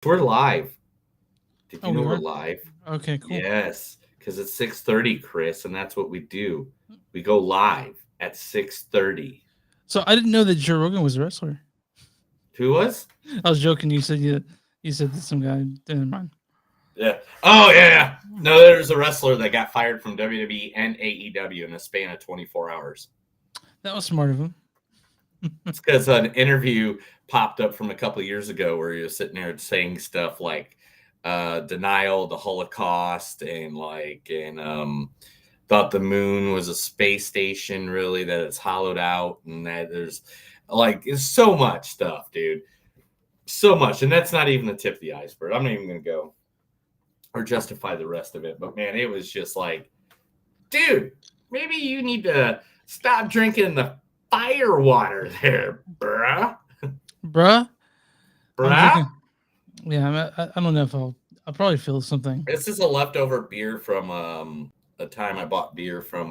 We're live. Did you Oh, know we we're are? live? Okay, cool. Yes, because it's 6:30, Chris, and that's what we do. We go live at 6:30. So I didn't know that Joe Rogan was a wrestler. Who was? I was joking. You said that some guy. Never mind. Yeah. Oh yeah. No, there's a wrestler that got fired from WWE and AEW in a span of 24 hours. That was smart of him. It's because an interview popped up from a couple of years ago where he was sitting there saying stuff like denial of the Holocaust and thought the moon was a space station, really, that it's hollowed out, and that there's it's so much stuff, dude. So much. And that's not even the tip of the iceberg. I'm not even gonna go or justify the rest of it. But man, it was just like, dude, maybe you need to stop drinking the fire water there, bruh. Bruh, I'm Bruh? drinking. Yeah, I don't know if I'll probably feel something. This is a leftover beer from a time I bought beer from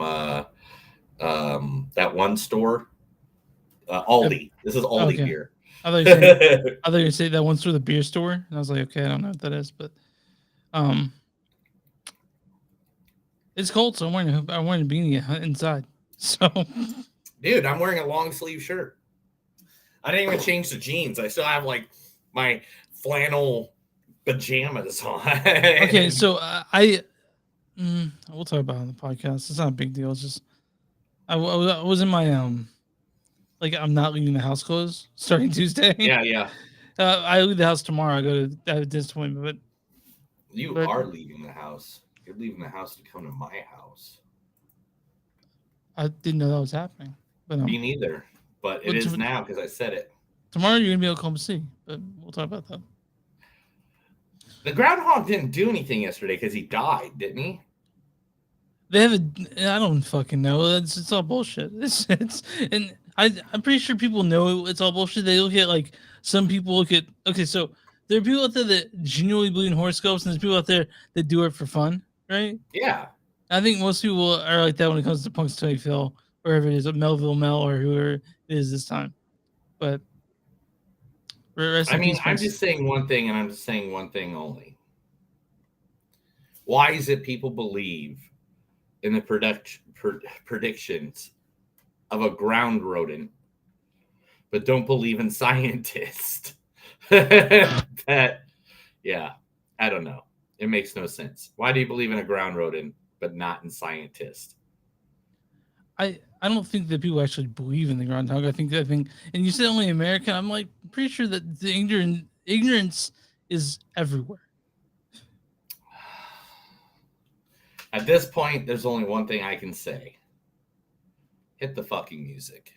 that one store, Uh, Aldi. This is Aldi Okay. beer. I thought you say I thought you say that one's through the beer store, and I was like, okay, I don't know what that is, but um, it's cold, so I'm wearing a beanie inside. So Dude, I'm wearing a long sleeve shirt. I didn't even change the jeans. I still have my flannel pajamas on. okay, so we'll talk about it on the podcast. It's not a big deal. It's just I was in my like I'm not leaving the house clothes starting Tuesday. Yeah, yeah. I leave the house tomorrow. I go to a disappointment, You but are leaving the house. You're leaving the house to come to my house. I didn't know that was happening. But Me neither. But it but is now because I said it. tomorrow you're gonna be at Oklahoma City. But we'll talk about that. The groundhog didn't do anything yesterday because he died, didn't he? They have a. I don't fucking know. It's all bullshit. It's and I'm pretty sure people know it's all bullshit. They look at like some people look at. Okay, so there are people out there that genuinely believe in horoscopes, and there's people out there that do it for fun, right? Yeah. I think most people are like that when it comes to Punxsutawney Phil, wherever it is, Melville Mel or whoever it is this time. But rest I in mean, peace, I'm Punx. just saying one thing and I'm just saying one thing only. Why is it people believe in the predictions of a ground rodent, but don't believe in scientists? That, yeah, I don't know. It makes no sense. Why do you believe in a ground rodent, but not in scientists? I don't think that people actually believe in the groundhog. I think, and you said only American. I'm like pretty sure that the ignorance is everywhere. At this point, there's only one thing I can say: hit the fucking music.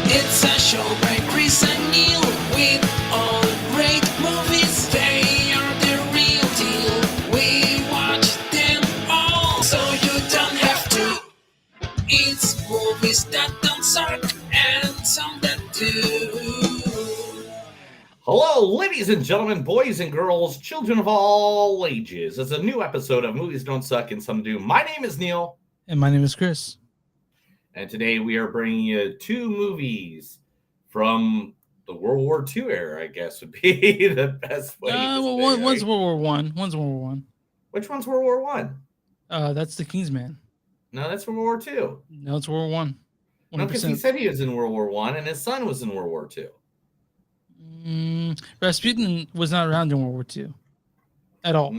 It's a show by Chris and Neil with all great movies. They are the real deal. We watch them all, so you don't have to. It's movies that don't suck and some that do. Hello, ladies and gentlemen, boys and girls, children of all ages. It's a new episode of Movies Don't Suck and Some Do. My name is Neil, And my name is Chris. and today we are bringing you two movies from the World War II era, I guess would be the best way to Well, say, one's right? World War One. One's World War One. Which one's World War One? That's the Kingsman. No, that's World War II. No, it's World War One. No, because he 100%. said he was in World War One, and his son was in World War II. Rasputin was not around in World War Two at all.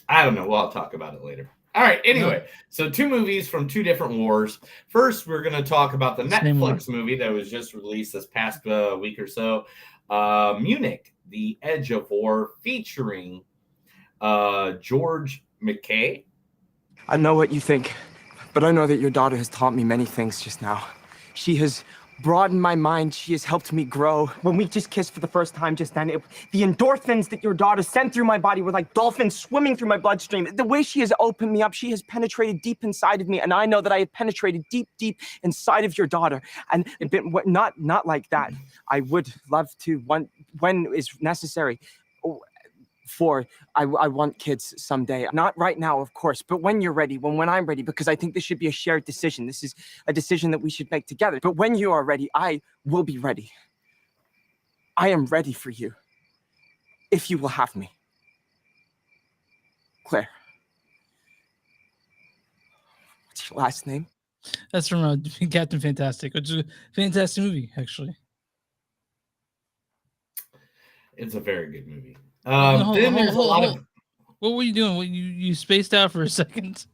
I don't know. Well, I'll talk about it later. All right. Anyway, so two movies from two different wars. First, we're going to talk about the Same war. Netflix movie that was just released this past week or so, Munich: The Edge of War, featuring George McKay. I know what you think, but I know that your daughter has taught me many things just now. She has broadened my mind. She has helped me grow. When we just kissed for the first time just then, the endorphins that your daughter sent through my body were like dolphins swimming through my bloodstream. The way she has opened me up, she has penetrated deep inside of me, and I know that I have penetrated deep, deep inside of your daughter. And not like that. I would love to, when is necessary, for I want kids someday. Not right now, of course, but when you're ready, when I'm ready, because I think this should be a shared decision. This is a decision that we should make together. But when you are ready, I will be ready. I am ready for you. If you will have me. Claire. What's your last name? That's from Captain Fantastic, which is a fantastic movie, actually. It's a very good movie. Hold Then on, there's a lot of. What were you doing? You spaced out for a second.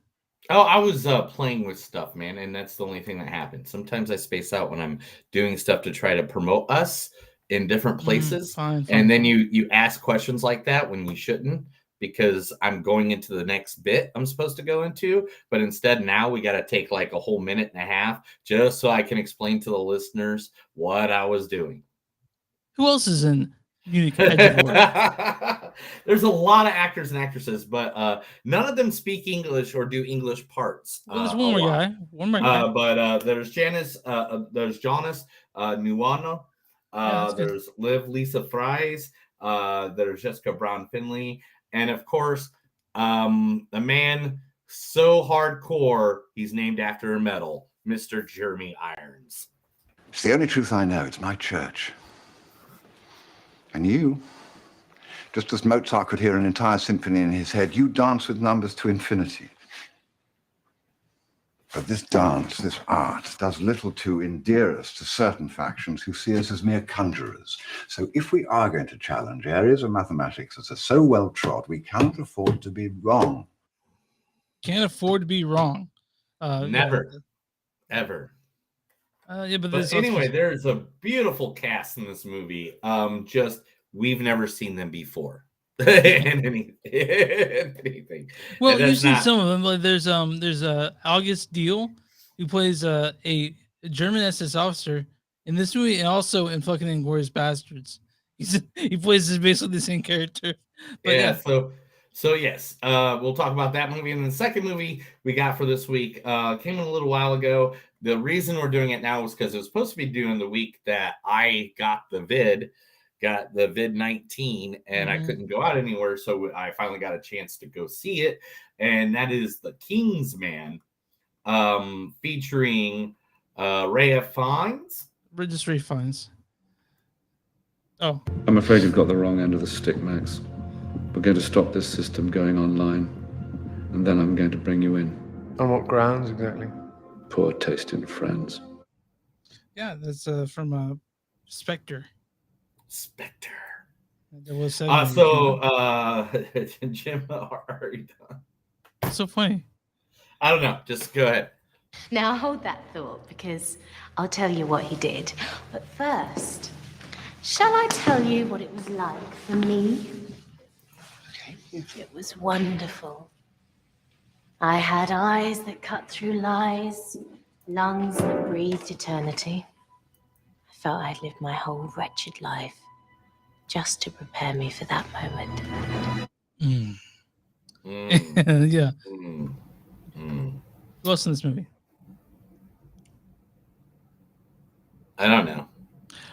Oh, I was playing with stuff, man, and that's the only thing that happens. Sometimes I space out when I'm doing stuff to try to promote us in different places, Fine, and then you ask questions like that when you shouldn't, because I'm going into the next bit I'm supposed to go into, but instead now we got to take like a whole minute and a half just so I can explain to the listeners what I was doing. Who else is in Munich? There's a lot of actors and actresses, but none of them speak English or do English parts. Well, there's one more guy. But there's Jonas Nuano. There's Liv Lisa Fries. There's Jessica Brown Finley, and of course, a man so hardcore he's named after a medal, Mr. Jeremy Irons. It's the only truth I know. It's my church. And you, just as Mozart could hear an entire symphony in his head, you dance with numbers to infinity. But this dance, this art, does little to endear us to certain factions who see us as mere conjurers. So if we are going to challenge areas of mathematics that are so well trod, we cannot afford to be wrong. Can't afford to be wrong. Never. Ever. But anyway, there's a beautiful cast in this movie. Just we've never seen them before in anything. Well, you've seen some of them. Like there's August Deal, who plays a German SS officer in this movie, and also in fucking Inglourious Bastards. He plays basically the same character. But So yes, we'll talk about that movie. And then the second movie we got for this week came in a little while ago. The reason we're doing it now is because it was supposed to be doing the week that I got the vid-19, and I couldn't go out anywhere. So I finally got a chance to go see it. And that is The Kingsman, featuring Ralph Fiennes. Registry Fiennes. Oh. I'm afraid you've got the wrong end of the stick, Max. We're going to stop this system going online, and then I'm going to bring you in. On what grounds exactly? Poor taste in friends. Yeah, that's from Spectre. There was Jim, are you done? It's so funny. I don't know. Just go ahead. Now hold that thought, because I'll tell you what he did. But first, shall I tell you what it was like for me? It was wonderful. I had eyes that cut through lies, lungs that breathed eternity. I felt I'd lived my whole wretched life just to prepare me for that moment. Yeah. Who else in this movie? I don't know.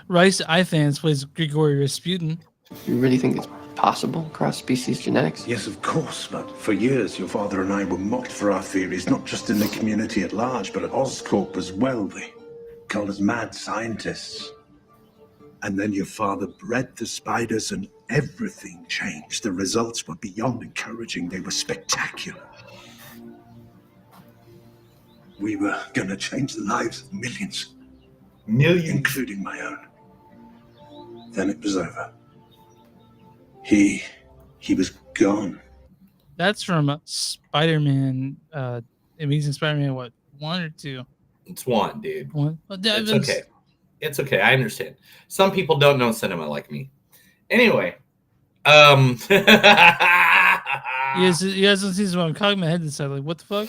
Rice Ifans plays Grigory Rasputin. You really think it's possible cross-species genetics? Yes, of course, but for years your father and I were mocked for our theories, not just in the community at large, but at Oscorp as well. They called us mad scientists. And then your father bred the spiders and everything changed. The results were beyond encouraging. They were spectacular. We were going to change the lives of millions. Millions? Including my own. Then it was over. He was gone. That's from Spider-Man, Amazing Spider-Man, what, 1 or 2? It's 1, dude. 1? It's okay. It's okay. I understand. Some people don't know cinema like me. Anyway. You guys don't see what I'm cocking my head inside, like, what the fuck?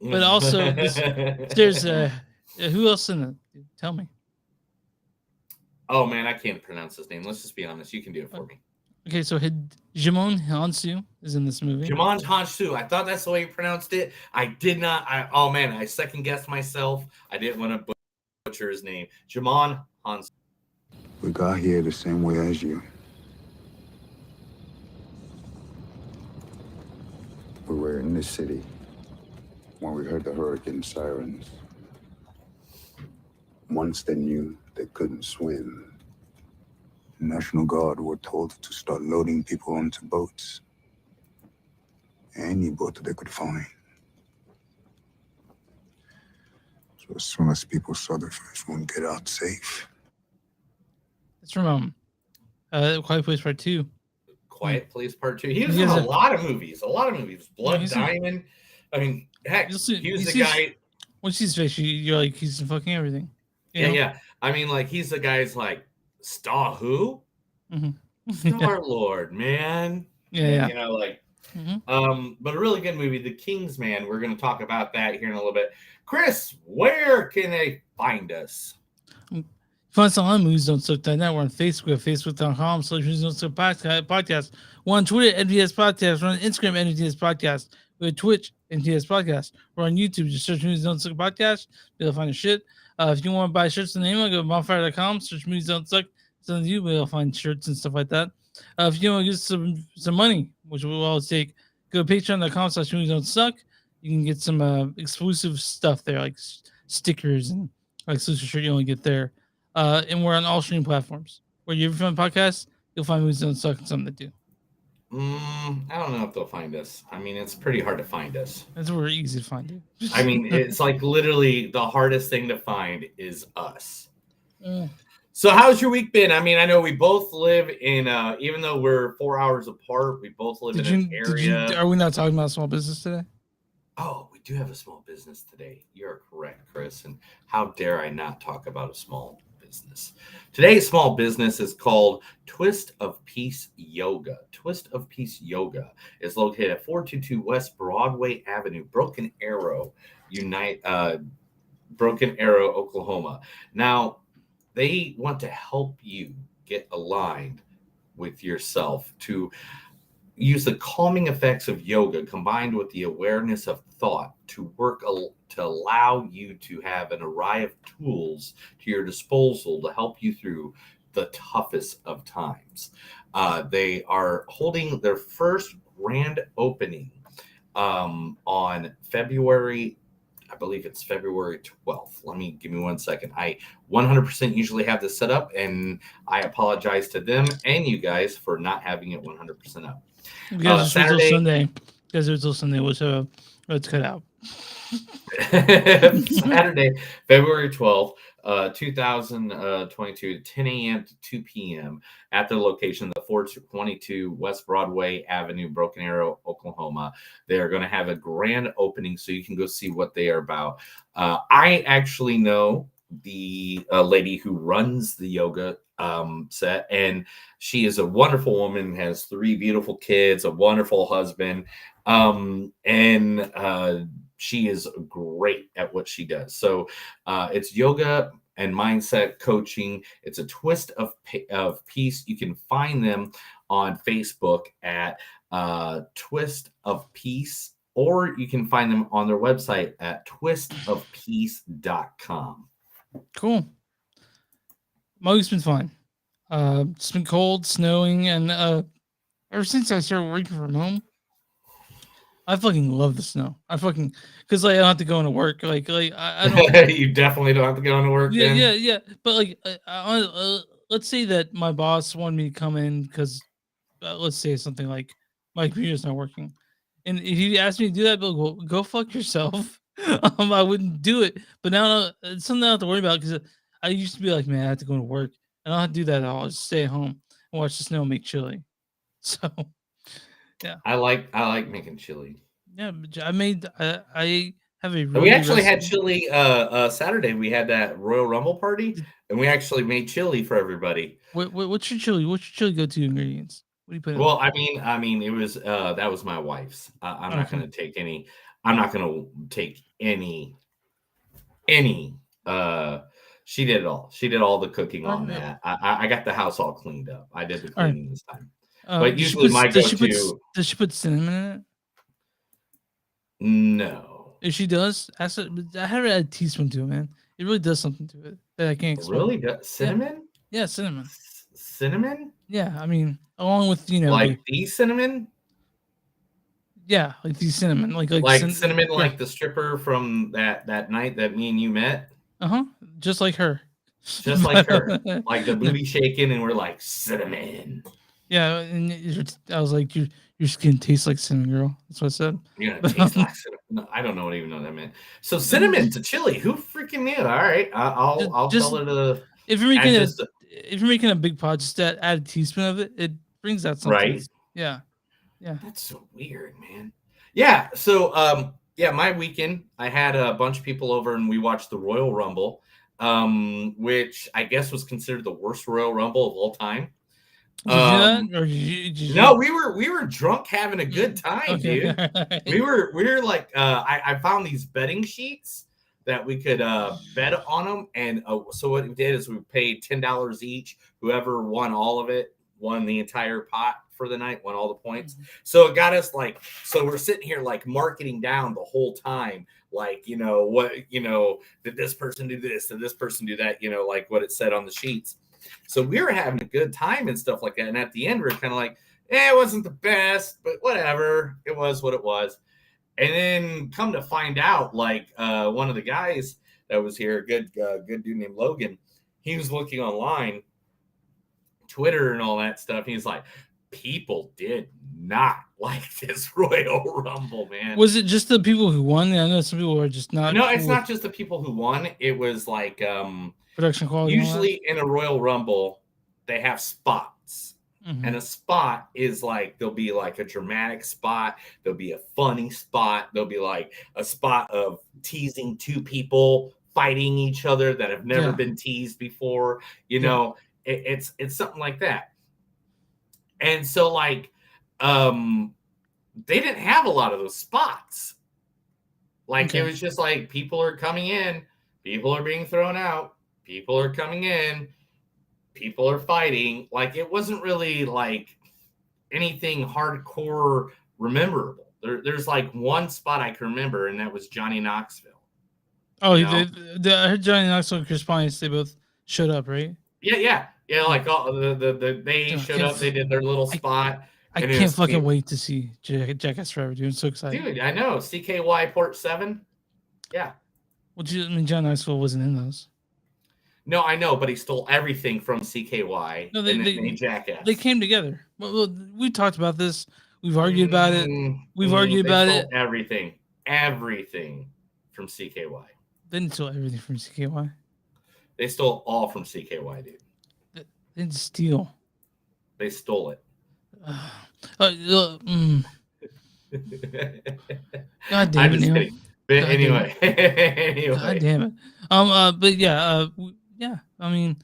But also, there's who else in it? Tell me. Oh, man, I can't pronounce his name. Let's just be honest. You can do it for me. Okay, so Jimon Hansu is in this movie. Jimon Hansu. I thought that's the way you pronounced it. I did not. I second guessed myself. I didn't want to butcher his name. Jimon Hansu. We got here the same way as you. We were in the city when we heard the hurricane sirens. Once they knew they couldn't swim, the National Guard were told to start loading people onto boats. Any boat that they could find. So as soon as people saw the first one get out safe. It's from Quiet Place Part 2. Quiet Place Part 2. He was He in has a a- lot of movies. Blood he's in- Diamond. I mean, heck, You'll see- he was you the see- guy. When you see his face, you're like, he's in fucking everything. You know? Yeah. I mean, like, he's the guy's like, Star who? Mhm. Star Lord, man. Yeah. You know, like, Mhm. but a really good movie, The Kingsman. We're going to talk about that here in a little bit. Chris, where can they find us? Find us on moviesdon'tsuck.net. We're on Facebook at facebook.com/moviesdon'tsuck podcast. We're on Twitter, NVS Podcast. We're on Instagram, NVS Podcast. We're on Twitch, NVS Podcast. We're on YouTube. Just search Movies Don't Suck Podcast. You'll find the shit. If you want to buy shirts in the email, go to bonfire.com. Search Movies Don't Suck. Send you. We'll find shirts and stuff like that. If you want to get some money, which we'll always take, go to patreon.com/movies don't suck. You can get some exclusive stuff there, like stickers and exclusive shirt you only get there. And we're on all streaming platforms. Where you ever find podcasts, you'll find Movies Don't Suck and something to do. I don't know if they'll find us. I mean, it's pretty hard to find us. That's where we're easy to find you. I mean, it's like literally the hardest thing to find is us. Mm. So how's your week been? I mean, I know we both live in, even though we're 4 hours apart, we both live in an area. Are we not talking about small business today? Oh, we do have a small business today. You're correct, Chris. And how dare I not talk about a small business? Today's small business is called Twist of Peace Yoga. Twist of Peace Yoga is located at 422 West Broadway Avenue, Broken Arrow, Oklahoma. Now, they want to help you get aligned with yourself to use the calming effects of yoga combined with the awareness of thought to work to allow you to have an array of tools to your disposal to help you through the toughest of times. They are holding their first grand opening on February, I believe it's February 12th. Give me 1 second. I 100% usually have this set up, and I apologize to them and you guys for not having it 100% up. Saturday, Sunday. Because it was till Sunday. Let's cut out. Saturday, February 12th, 2022, 10 a.m. to 2 p.m. at their location, the 422 West Broadway Avenue, Broken Arrow, Oklahoma. They are going to have a grand opening, so you can go see what they are about. I actually know the lady who runs the yoga set, and she is a wonderful woman, has 3 beautiful kids, a wonderful husband, and she is great at what she does. So it's yoga and mindset coaching. It's a twist of peace. You can find them on Facebook at Twist of Peace, or you can find them on their website at twistofpeace.com. Cool. My week's been fine. It's been cold, snowing, and ever since I started working from home, I fucking love the snow. Because I don't have to go into work. I don't. You definitely don't have to go into work. Yeah. But let's say that my boss wanted me to come in because let's say something like my computer's not working, and if he asked me to do that, I'd be like, well, go fuck yourself. I wouldn't do it. But now it's something I don't have to worry about because I used to be like, man, I have to go to work. I don't have to do that at all. I just stay at home and watch the snow make chili. So, yeah. I like making chili. Yeah, I have a. We actually had chili Saturday. We had that Royal Rumble party, and we actually made chili for everybody. What's your chili? What's your chili go-to ingredients? What do you put in? Well, I mean, it was that was my wife's. I'm not going to take any. I'm not going to take any. She did it all. She did all the cooking on that. I got the house all cleaned up. I did the cleaning this time. But usually my go-to. Does she put cinnamon in it? No. If she does, I had her add a teaspoon to it, man. It really does something to it that I can't explain. Really? Cinnamon? Yeah, cinnamon. Cinnamon? Yeah, I mean, along with like the cinnamon. Yeah, like these cinnamon, like Cinnamon, yeah. like the stripper from that night that me and you met. Just like her. Just like her, like the booty shaking, and we're like cinnamon. Yeah, and I was like, your skin tastes like cinnamon, girl. That's what I said. You're gonna taste like cinnamon. No, I don't know even know what that meant. So cinnamon to chili. Who freaking knew? All right, I'll tell her to. If you're making a big pot, just add a teaspoon of it. It brings out something. Right. Yeah. Yeah. That's so weird, man. Yeah. So yeah, my weekend, I had a bunch of people over and we watched the Royal Rumble, which I guess was considered the worst Royal Rumble of all time. Did you do that? Or did you... No, we were drunk having a good time, dude. We were like I found these betting sheets that we could bet on them, and so what we did is we paid $10 each. Whoever won all of it won the entire pot for the night, won all the points. So it got us so we're sitting here like marketing down the whole time, like, did this person do this, did this person do that, like what it said on the sheets. So we were having a good time and stuff like that. And at the end, we were kind of like, it wasn't the best, but whatever. It was what it was. And then come to find out, one of the guys that was here, a good dude named Logan, he was looking online, Twitter and all that stuff. He's like, people did not like this Royal Rumble, man. Was it just the people who won? I know some people are just not. No, it's not just the people who won. It was like production quality. Usually in a Royal Rumble, they have spots. Mm-hmm. And a spot is like, there'll be like a dramatic spot. There'll be a funny spot. There'll be like a spot of teasing two people fighting each other that have never been teased before. It's something like that. And so they didn't have a lot of those spots. It was just like, people are coming in, people are being thrown out, people are coming in, people are fighting. It wasn't really like anything hardcore rememberable. There's one spot I can remember, and that was Johnny Knoxville. Oh, I heard Johnny Knoxville and Chris Pines, they both showed up, right? Yeah. Like all they showed up, they did their little spot. I can't fucking wait to see Jackass Forever, dude. I'm so excited. Dude, I know. CKY Port 7. Yeah. Well, John Knoxville wasn't in those. No, I know, but he stole everything from CKY. No, they Jackass. They came together. Well, we talked about this. We've argued about it. Argued about it. Everything from CKY. They didn't steal everything from CKY. They stole all from CKY, dude. They didn't steal. They stole it. God damn it, Neil. But anyway. God damn it. But yeah. I mean,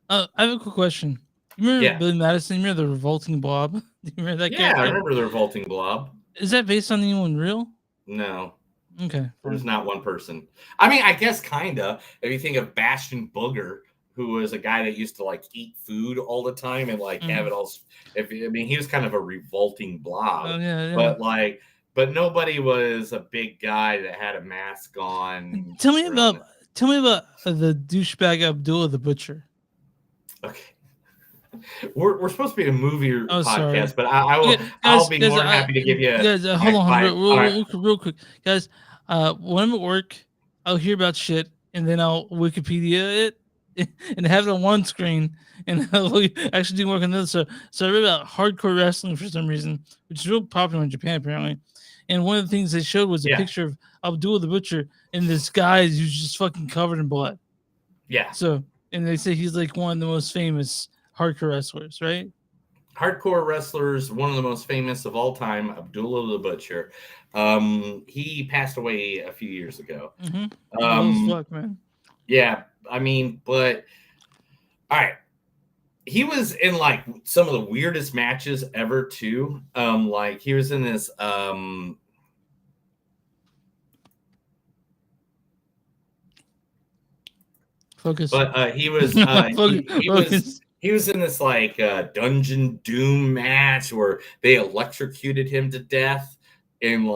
I have a quick question. You remember Billy Madison? You remember the Revolting Blob? Do you remember that character? I remember the Revolting Blob. Is that based on anyone real? No. Okay. There's not one person. I mean, I guess kinda. If you think of Bastion Booger, who was a guy that used to eat food all the time and have it all. He was kind of a revolting blob. Oh, yeah. But nobody was a big guy that had a mask on. Tell me about the douchebag Abdullah the Butcher. Okay. We're supposed to be a movie podcast, sorry. but I'll be more happy to give you. Guys, hold on, real quick, guys. When I'm at work, I'll hear about shit and then I'll Wikipedia it and have it on one screen, and I'll actually do work on the other. So I read about hardcore wrestling for some reason, which is real popular in Japan apparently. And one of the things they showed was a picture of Abdullah the Butcher and this guy who's just fucking covered in blood. Yeah. So, and they say he's one of the most famous hardcore wrestlers, right? Hardcore wrestlers, one of the most famous of all time, Abdullah the Butcher. He passed away a few years ago. Fuck, man. Yeah, I mean, but all right. He was in some of the weirdest matches ever too. He was in this focus. But he was he was in this Dungeon Doom match where they electrocuted him to death. And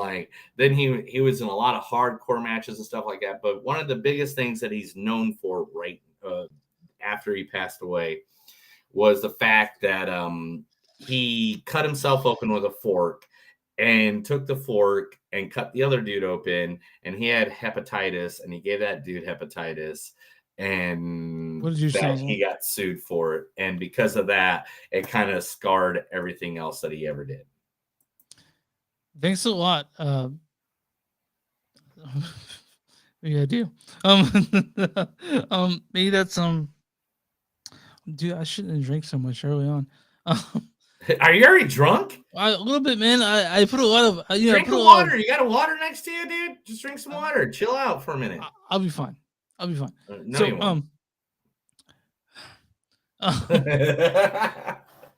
then he was in a lot of hardcore matches and stuff like that. But one of the biggest things that he's known for after he passed away was the fact that he cut himself open with a fork and took the fork and cut the other dude open, and he had hepatitis, and he gave that dude hepatitis, and What did you that sound he like? got sued for it. And because of that, it kind of scarred everything else that he ever did. Thanks a lot. Yeah, I do. Maybe that's dude, I shouldn't drink so much early on. Are you already drunk? A little bit, man. I put a lot of I Drink put a a lot water. of, You got a water next to you, dude? Just drink some water. Chill out for a minute. I'll be fine. I'll be fine. No, So you won't.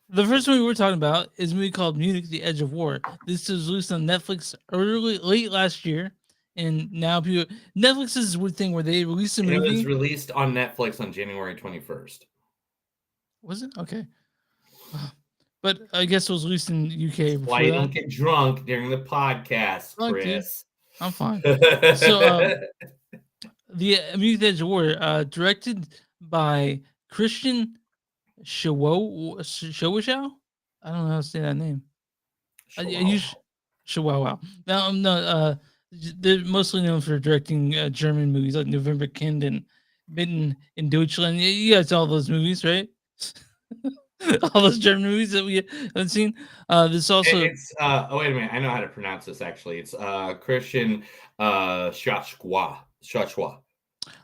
The first movie we're talking about is a movie called Munich: The Edge of War. This was released on Netflix late last year, and now Netflix is a weird thing where they release a It movie. was released on Netflix on January 21st. Was it? Okay. But I guess it was released in UK before Why you that. don't get drunk during the podcast, Drunk, dude. Chris? I'm fine. So, the Munich: The Edge of War, directed by Christian Showow. I don't know how to say that name. I use Chihuahua. No. They're mostly known for directing German movies like November Kind and Mitten in Deutschland. You guys saw all those movies, right? All those German movies that we haven't seen. This also It's oh wait a minute, I know how to pronounce this actually. It's Christian Shachwa.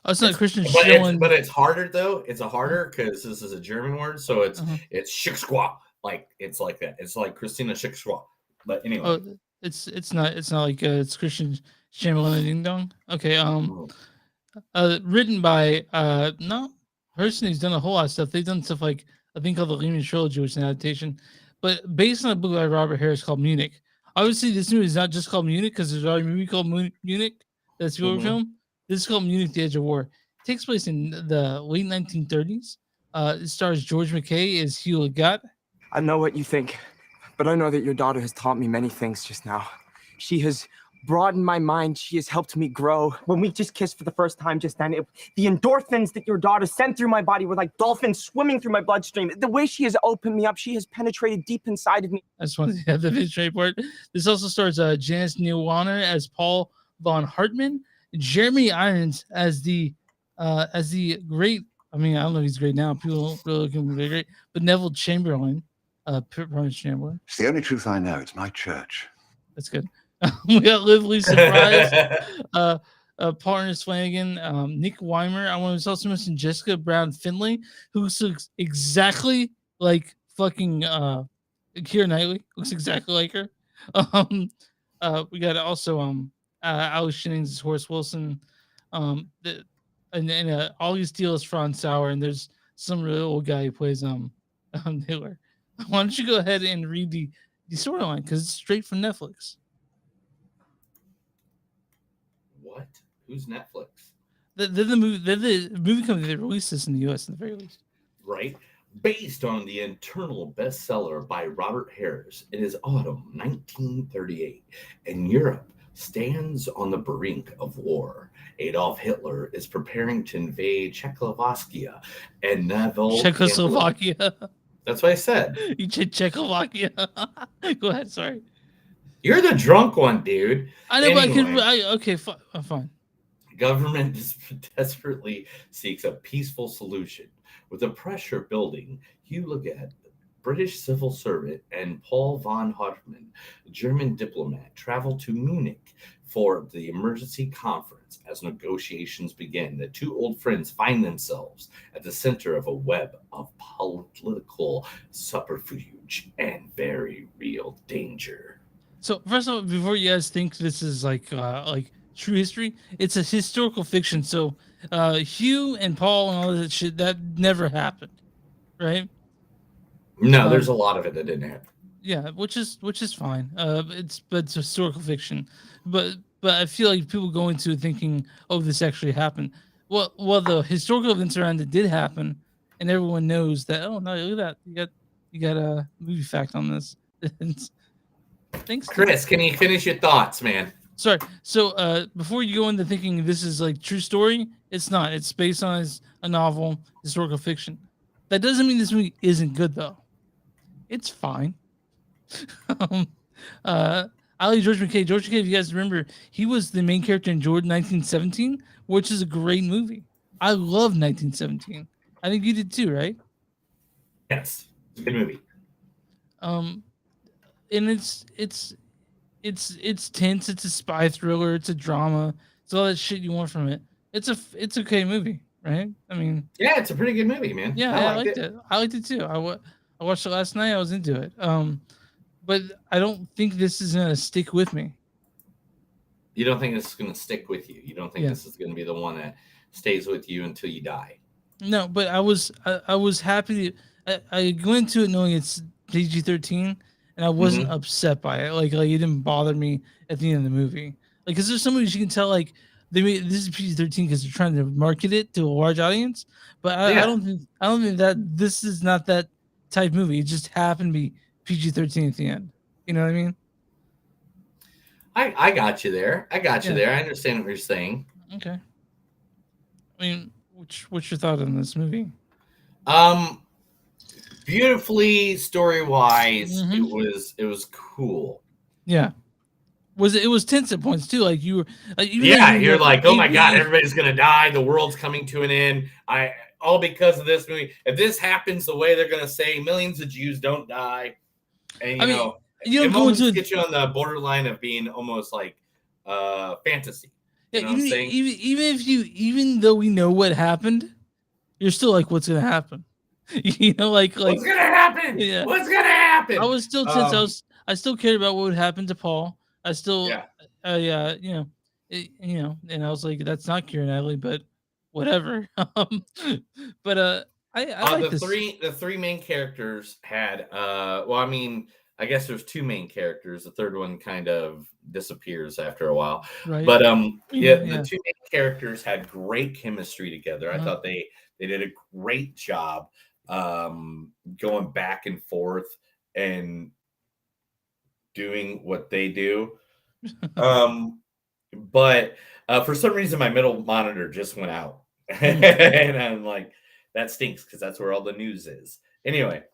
oh, it's not Christian But Schilling. it's harder though. It's a harder because this is a German word, so it's Schickschwa. Like it's like that. It's like Christina Schickschwa. But anyway. Oh, it's not like it's Christian Chamberlain Ding Dong. Okay, written by no person who's done a whole lot of stuff. They've done stuff like I think called the Lehman Trilogy, which is an adaptation, but based on a book by Robert Harris called Munich. Obviously, this movie is not just called Munich because there's already a movie called Munich that's your film. This is called Munich: The Edge of War. It takes place in the late 1930s. It stars George McKay as Hugh Legat. I know what you think, but I know that your daughter has taught me many things just now. She has broadened my mind. She has helped me grow. When we just kissed for the first time just then, the endorphins that your daughter sent through my body were like dolphins swimming through my bloodstream. The way she has opened me up, she has penetrated deep inside of me. I just wanted to have the visual part. This also stars Janice Neil-Warner as Paul von Hartmann, Jeremy Irons as the great. I mean, I don't know if he's great now. People don't really look at him very great, but Neville Chamberlain, Prince Chamberlain. It's the only truth I know. It's my church. That's good. We got Liv Lee Surprise, Paul Ernest Flanagan, Nick Weimer. I want to also mention Jessica Brown Finley, who looks exactly like fucking Keira Knightley. Looks exactly like her. We got also Alex Jennings as Horace Wilson. And Ollie Steele is Franz Sauer, and there's some really old guy who plays Hitler. Why don't you go ahead and read the storyline because it's straight from Netflix. What? Who's Netflix? They're the movie company that released this in the U.S. at the very least. Right? Based on the internal bestseller by Robert Harris, it is autumn 1938, and Europe stands on the brink of war. Adolf Hitler is preparing to invade Czechoslovakia, and Neville. Czechoslovakia. That's what I said. You said Czechoslovakia. Go ahead. Sorry. You're the drunk one, dude. I know, anyway, but okay, I'm fine. Government desperately seeks a peaceful solution. With the pressure building, Hugh Legat, British civil servant, and Paul von Hartmann, German diplomat, travel to Munich for the emergency conference. As negotiations begin, the two old friends find themselves at the center of a web of political subterfuge and very real danger. So first of all, before you guys think this is like true history, it's a historical fiction. So Hugh and Paul and all that shit that never happened, right? No, there's a lot of it that didn't happen. Yeah, which is fine. It's historical fiction, but I feel like people go into it thinking, oh, this actually happened. Well, the historical events around it did happen, and everyone knows that. Oh no, look at that! You got a movie fact on this. Thanks, Chris. Can you finish your thoughts, man? Sorry. So before you go into thinking this is like true story, it's not. It's based on a novel, historical fiction. That doesn't mean this movie isn't good though. It's fine. George McKay. George McKay, if you guys remember, he was the main character in Jordan 1917, which is a great movie. I love 1917. I think you did too, right? Yes, it's a good movie. And it's tense. It's a spy thriller. It's a drama. It's all that shit you want from it. It's okay movie, right? I mean, yeah, it's a pretty good movie, man. Yeah, I liked it. I liked it too. I watched it last night. I was into it. But I don't think this is gonna stick with me. You don't think this is going to stick with you? You don't think Yeah. this is going to be the one that stays with you until you die? No, but I was happy. I go into it knowing it's PG-13, and I wasn't upset by it. Like it didn't bother me at the end of the movie. Like, cause there's some movies you can tell like they made this is PG-13 because they're trying to market it to a large audience. But I don't think that this is not that type movie. It just happened to be PG-13 at the end. You know what I mean? I got you there. I got you there. I understand what you're saying. Okay. I mean, what's your thought on this movie? Beautifully story wise, it was cool. Yeah. It was tense at points too. Like you were you're like, oh my god, everybody's gonna die, the world's coming to an end. All because of this movie. If this happens the way they're gonna say, millions of Jews don't die. And you don't go into get you on the borderline of being almost like fantasy. Yeah, even though we know what happened, you're still like, what's gonna happen? Like what's gonna happen? Yeah. What's gonna happen? I was still tense. I still cared about what would happen to Paul. I still and I was like, that's not Keira Knightley, but whatever. But I like this. The three main characters had I guess there's two main characters. The third one kind of disappears after a while. Right. But the two main characters had great chemistry together. I thought they did a great job going back and forth and doing what they do. But for some reason my middle monitor just went out. And I'm like, that stinks because that's where all the news is. Anyway,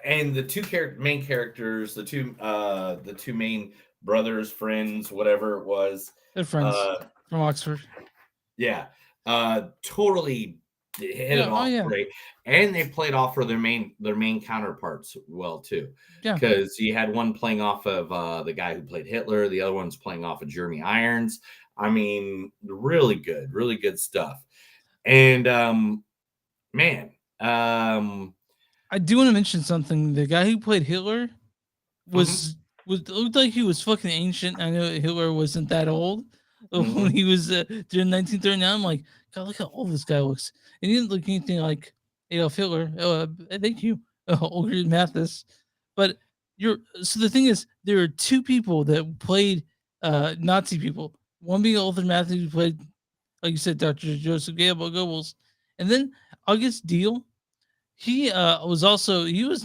and the two main characters, the two main brothers, friends, whatever it was, they're friends from Oxford. Yeah, totally hit it off great, and they played off for their main counterparts well too. Yeah, because you had one playing off of the guy who played Hitler, the other one's playing off of Jeremy Irons. I mean, really good stuff. And man, I do want to mention something. The guy who played Hitler was looked like he was fucking ancient. I know Hitler wasn't that old when he was during 1939. I'm like, God, look how old this guy looks. And he didn't look anything like Adolf Hitler. Thank you, Olga Mathis. But so the thing is, there are two people that played Nazi people. One being Olga Mathis, who played, like you said, Dr. Joseph Goebbels, and then August Diehl. He was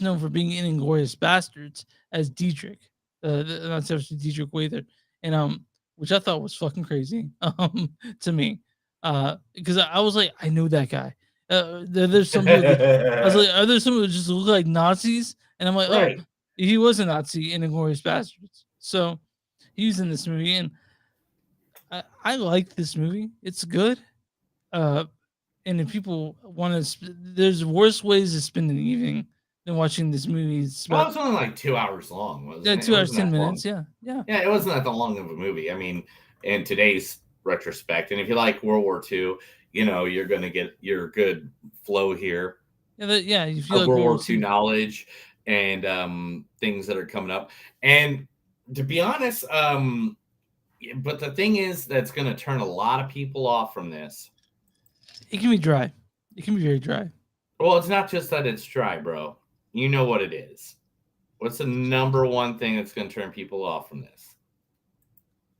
known for being in Inglourious Bastards as Dietrich, not actually Dietrich Wather, and which I thought was fucking crazy to me, because I was like, I know that guy. There's some people I was like, are there some who just look like Nazis? And I'm like, oh, he was a Nazi in Inglourious Bastards, so he's in this movie, and I like this movie. It's good. And if people want to, there's worse ways to spend an evening than watching this movie. It's only like 2 hours long, wasn't it? 2 hours, 10 minutes. Yeah. Yeah, it wasn't that long of a movie. I mean, in today's retrospect, and if you like World War II, you're going to get your good flow here. Yeah, you feel like World War II knowledge and things that are coming up. And to be honest, but the thing is that's going to turn a lot of people off from this. It can be dry. It can be very dry. Well, it's not just that it's dry, bro. You know what it is. What's the number one thing that's going to turn people off from this?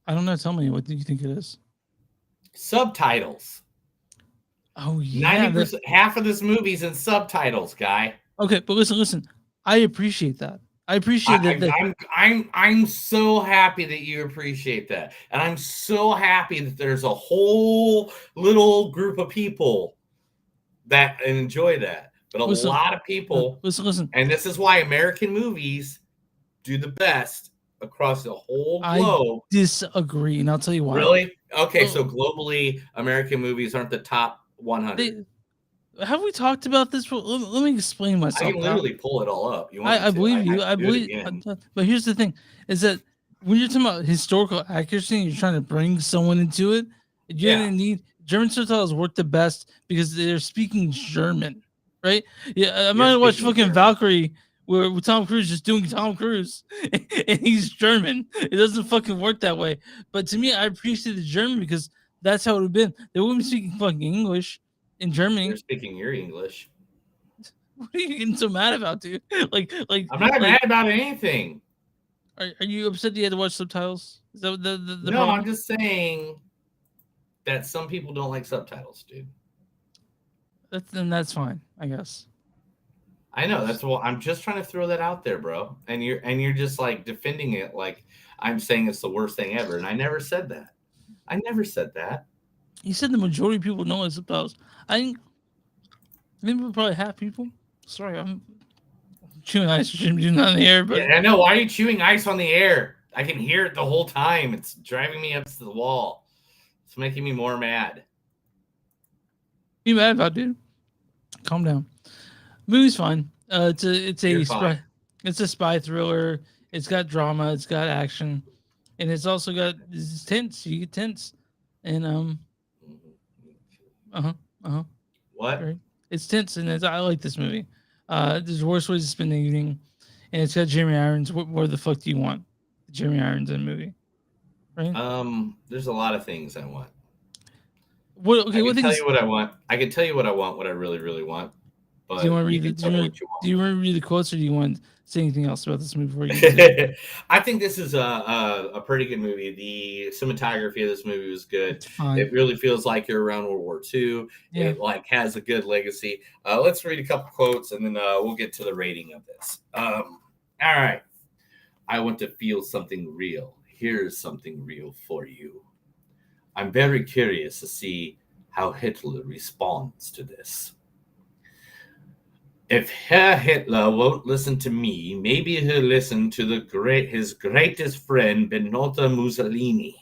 I don't know. Tell me. What do you think it is? Subtitles. Oh, yeah. 90%, half of this movie's in subtitles, guy. Okay, but listen. I appreciate that. I appreciate that. I'm so happy that you appreciate that, and I'm so happy that there's a whole little group of people that and enjoy that. But a Listen, lot of people, listen. and this is why American movies do the best across the whole I globe. disagree, and I'll tell you why. Really? Okay, Oh. so globally, American movies aren't the top 100. Have we talked about this? Let me explain myself. I can literally pull it all up. You want me I to? believe you. can I do it believe. again. But here's the thing: is that when you're talking about historical accuracy and you're trying to bring someone into it, you're gonna need German subtitles work the best because they're speaking German, right? Yeah, I'm gonna watch fucking Valkyrie where Tom Cruise just doing Tom Cruise and he's German. It doesn't fucking work that way. But to me, I appreciate the German because that's how it would have been. They wouldn't be speaking fucking English in Germany. They're speaking your English. What are you getting so mad about, dude? Like I'm not mad about anything. Are you upset you had to watch subtitles? Is that the No, problem? I'm just saying that some people don't like subtitles, dude. That's fine, I guess. I know that's what I'm just trying to throw that out there, bro. And you're just like defending it like I'm saying it's the worst thing ever, and I never said that. I never said that. You said the majority of people know like subtitles. I think maybe probably half people. Sorry, I'm chewing ice cream doing that in the air, but Yeah, I know. Why are you chewing ice on the air? I can hear it the whole time. It's driving me up to the wall. It's making me more mad. you mad about, dude? Calm down. Movie's fine. It's You're a fine. spy thriller. It's got drama. It's got action, and it's also got it's tense. You get tense, and What? Right. It's tense, and I like this movie. There's worse ways to spend the evening, and it's got Jeremy Irons. What the fuck do you want? Jeremy Irons in the movie, right? There's a lot of things I want. What? Okay, I what can tell things? you what I want. I can tell you what I want. What I really, really want. But Do you want to read can tell me what you do you want to read the quotes, or do you want to say anything else about this movie before you I think this is a pretty good movie. The cinematography of this movie was good. fine. It really feels like you're around World War II. Yeah. It like has a good legacy. Let's read a couple quotes and then we'll get to the rating of this. All right. I want to feel something real. Here's something real for you. I'm very curious to see how Hitler responds to this. If Herr Hitler won't listen to me, maybe he'll listen to his greatest friend, Benito Mussolini.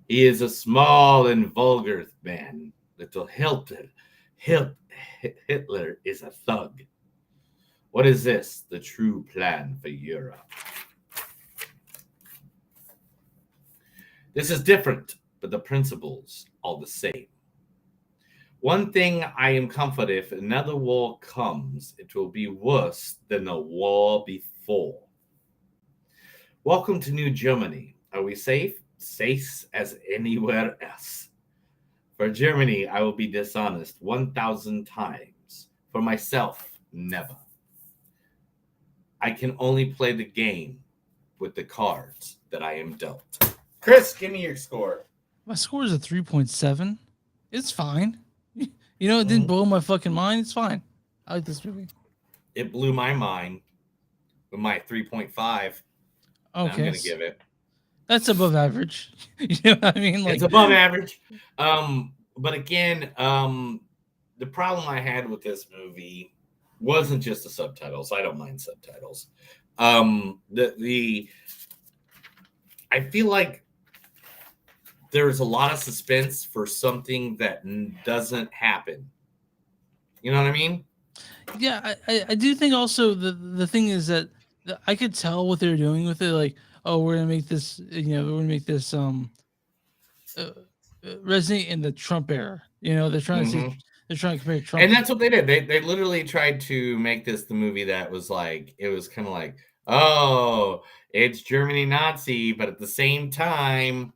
He is a small and vulgar man. Little Hitler is a thug. What is this? The true plan for Europe. This is different, but the principles are the same. One thing I am confident, if another war comes, it will be worse than the war before. Welcome to New Germany. Are we safe? Safe as anywhere else. For Germany, I will be dishonest 1,000 times. For myself, never. I can only play the game with the cards that I am dealt. Chris, give me your score. My score is a 3.7. It's fine. You know, it didn't blow my fucking mind. It's fine. I like this movie. It blew my mind with my 3.5. Okay. I'm going to give it. That's above average. You know what I mean? Like, it's above average. But again, the problem I had with this movie wasn't just the subtitles. I don't mind subtitles. I feel like there's a lot of suspense for something that doesn't happen. You know what I mean? Yeah, I do think also the thing is that I could tell what they're doing with it. Like, oh, we're gonna make this, we're gonna make this resonate in the Trump era. You know, they're trying to say, they're trying to compare Trump, and that's what they did. They literally tried to make this the movie that was like, it was kind of like, oh, it's Germany Nazi, but at the same time.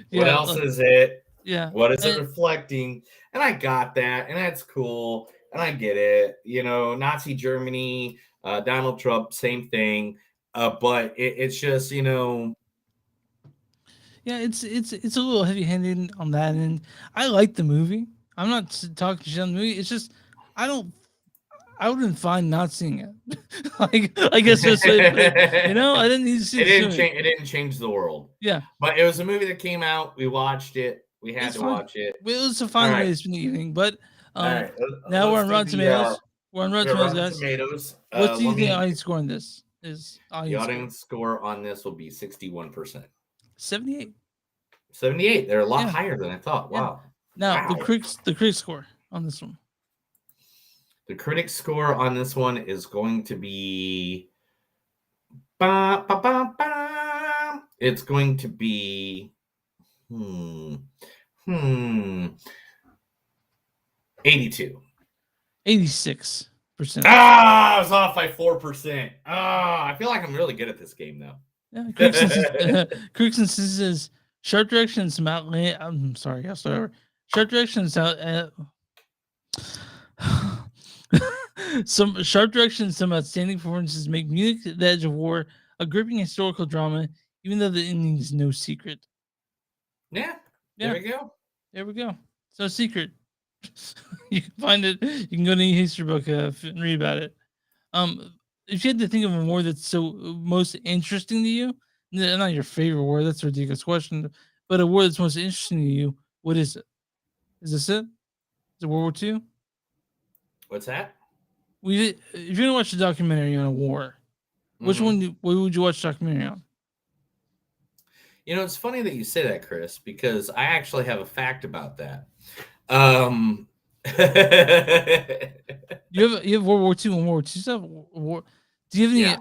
What else is it? Yeah. What is it reflecting? And I got that, and that's cool, and I get it. You know, Nazi Germany, Donald Trump, same thing. But it's just, you know. Yeah, it's a little heavy-handed on that, and I like the movie. I'm not talking shit on the movie. It's just I wouldn't find not seeing it. Like, I guess that's what you know. I didn't need to see it. It didn't change the world. Yeah, but it was a movie that came out. We watched it. We had It's to fine. watch it. Well, it was a fun All way right. to spend the evening, but All right. now we're let's on do Rotten the, Tomatoes. We're on Rotten we're Tomatoes, Rotten guys. Tomatoes. What do you let think me- audience score on this is? the Audience audience score on this will be 61%. 78. 78. They're a lot Yeah. higher than I thought. Yeah. Wow. Now the Wow. critic score on this one. The critic score on this one is going to be ba, ba, ba, ba. It's going to be 82. 86%. I was off by 4%. I feel like I'm really good at this game now. Yeah, Critics insists sharp direction and some outland. I'm sorry, I'll start over. Sharp direction and some sharp direction and some outstanding performances make Munich the Edge of War a gripping historical drama, even though the ending is no secret. Yeah, Yeah. there we go. There we go. It's no secret. You can find it. You can go to any history book and read about it. If you had to think of a war that's so most interesting to you, not your favorite war, that's a ridiculous question, but a war that's most interesting to you, what is it? Is this it? Is it World War II? What's that? If you're gonna watch a documentary on a war, which Mhm. one? What would you watch a documentary on? You know, it's funny that you say that, Chris, because I actually have a fact about that. Um, You have World War II and World War II stuff. War. Do you have any? Yeah.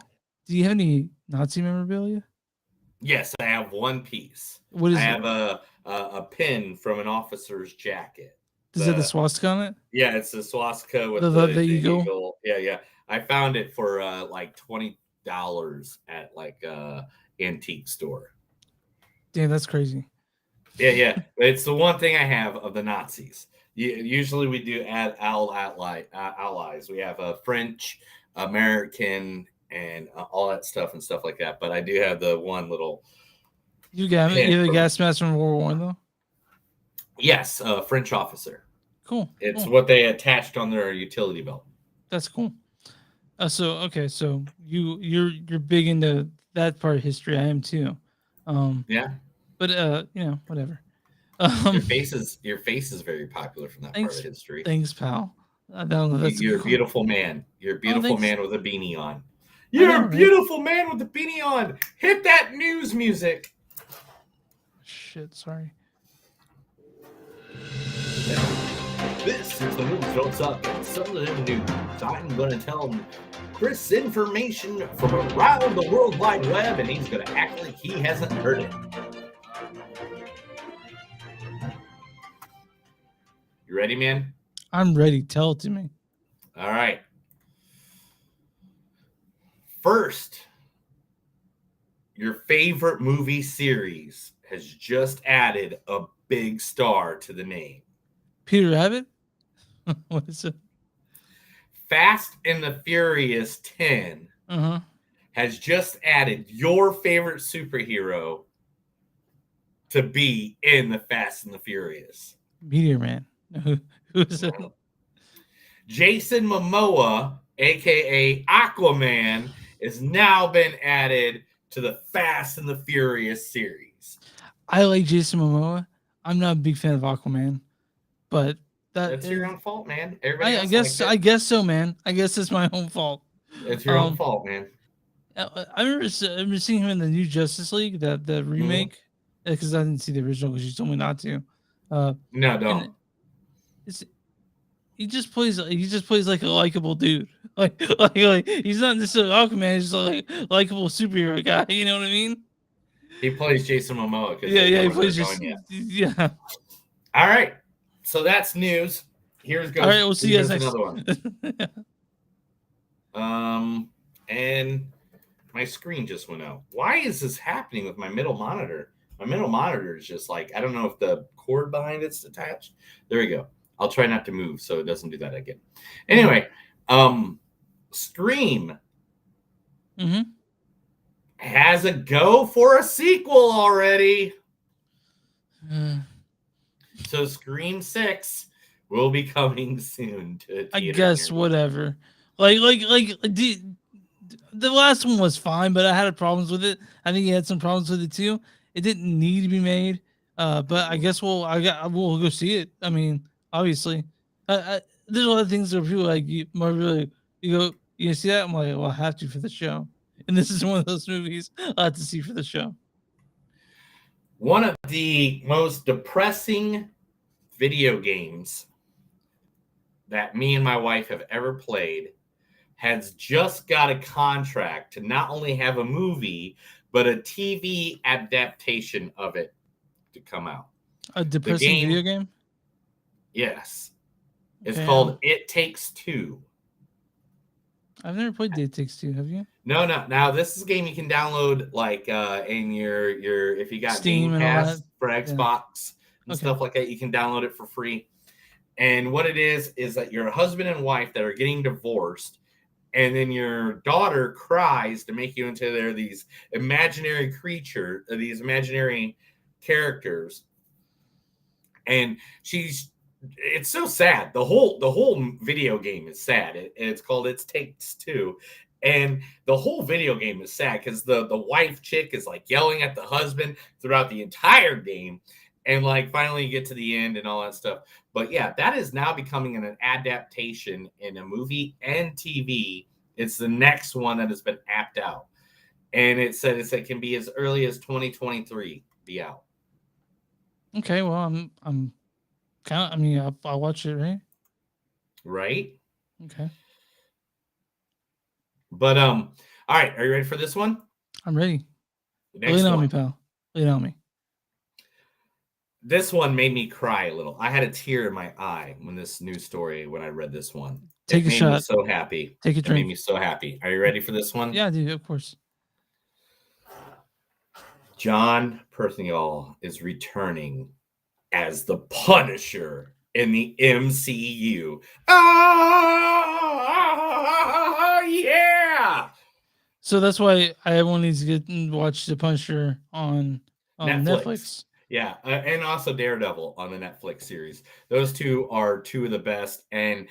Do you have any Nazi memorabilia? yes, I have one piece. What is I it? have a pin from an officer's jacket. Does it have the swastika on it? Yeah, it's the swastika with The the eagle? eagle. Yeah. I found it for like $20 at like a antique store. Damn, that's crazy. Yeah. It's the one thing I have of the Nazis. Usually we do add allies. We have a French, American, and all that stuff and stuff like that. But I do have the one little. You got pin you have a from- gas mask from World War I though. Yes, a French officer. Cool. It's cool. what they attached on their utility belt. That's cool. So you're big into that part of history. I am too. Yeah. But whatever. Your face is very popular from that Thanks. part of history. Thanks, pal. I don't know. That's You're a cool. beautiful man. You're a beautiful thanks. man with a beanie on. I You're know, a right? beautiful man with a beanie on. Hit that news music. Shit, sorry. This is the news what's up and some of them news. I'm gonna tell him Chris information from around the World Wide Web, and he's gonna act like he hasn't heard it. You ready, man? I'm ready. Tell it to me. All right. First, your favorite movie series has just added a big star to the name. Peter Rabbit? What is it? Fast and the Furious 10 Uh-huh. has just added your favorite superhero to be in the Fast and the Furious. Meteor Man. Who is it? Jason Momoa, aka Aquaman, has now been added to the Fast and the Furious series. I like Jason Momoa. I'm not a big fan of Aquaman, but That's your own fault, man. Everybody I else guess liked I it. guess so, man. I guess it's my own fault. It's your own fault, man. I remember seeing him in the new Justice League, the remake, because I didn't see the original because you told me not to. No, don't. He just plays like a likable dude. Like he's not necessarily Aquaman. He's just like likable superhero guy. You know what I mean? He plays Jason Momoa. Yeah. He plays just yeah. All right. So that's news. Here's goes. All right, we'll see you guys here's next. another one. And my screen just went out. Why is this happening with my middle monitor? My middle monitor is just like, I don't know if the cord behind it's attached. There we go. I'll try not to move so it doesn't do that again. Anyway, Scream has a go for a sequel already. So Scream 6 will be coming soon to I theater guess near- whatever. The last one was fine, but I had problems with it. I think he had some problems with it too. It didn't need to be made. But I guess we'll go see it. I mean, obviously, there's a lot of things where people like you go you see that I'm like, well, I have to for the show, and this is one of those movies I have to see for the show. One of the most depressing video games that me and my wife have ever played has just got a contract to not only have a movie, but a TV adaptation of it to come out. A depressing video game? Yes. It's Okay, called It Takes Two. I've never played It Takes Two. Have you? No. Now this is a game you can download like in your if you got Steam Game and all Pass that? for Yeah. Xbox and Okay. stuff like that. You can download it for free. And what it is that you're a husband and wife that are getting divorced, and then your daughter cries to make you into these imaginary creatures, these imaginary characters, and it's so sad. The whole video game is sad. It's called It Takes Two, and the whole video game is sad because the wife chick is like yelling at the husband throughout the entire game, and like finally you get to the end and all that stuff. But yeah, that is now becoming an adaptation in a movie and TV. It's the next one that has been apped out, and it can be as early as 2023 be out. Okay, well, I'm kind of. I mean, I'll watch it, right? Right. Okay, But all right, are you ready for this one? I'm ready. Next Lay it on me, one. pal. Lay it on me. This one made me cry a little. I had a tear in my eye when I read this one. Take it a made shot. me so happy. Take a It made drink. me so happy. Are you ready for this one? Yeah, dude, of course. John Perthnall is returning as the Punisher in the MCU. Oh, yeah! So that's why everyone needs to get and watch The Punisher on Netflix. Yeah, and also Daredevil on the Netflix series. Those two are two of the best, and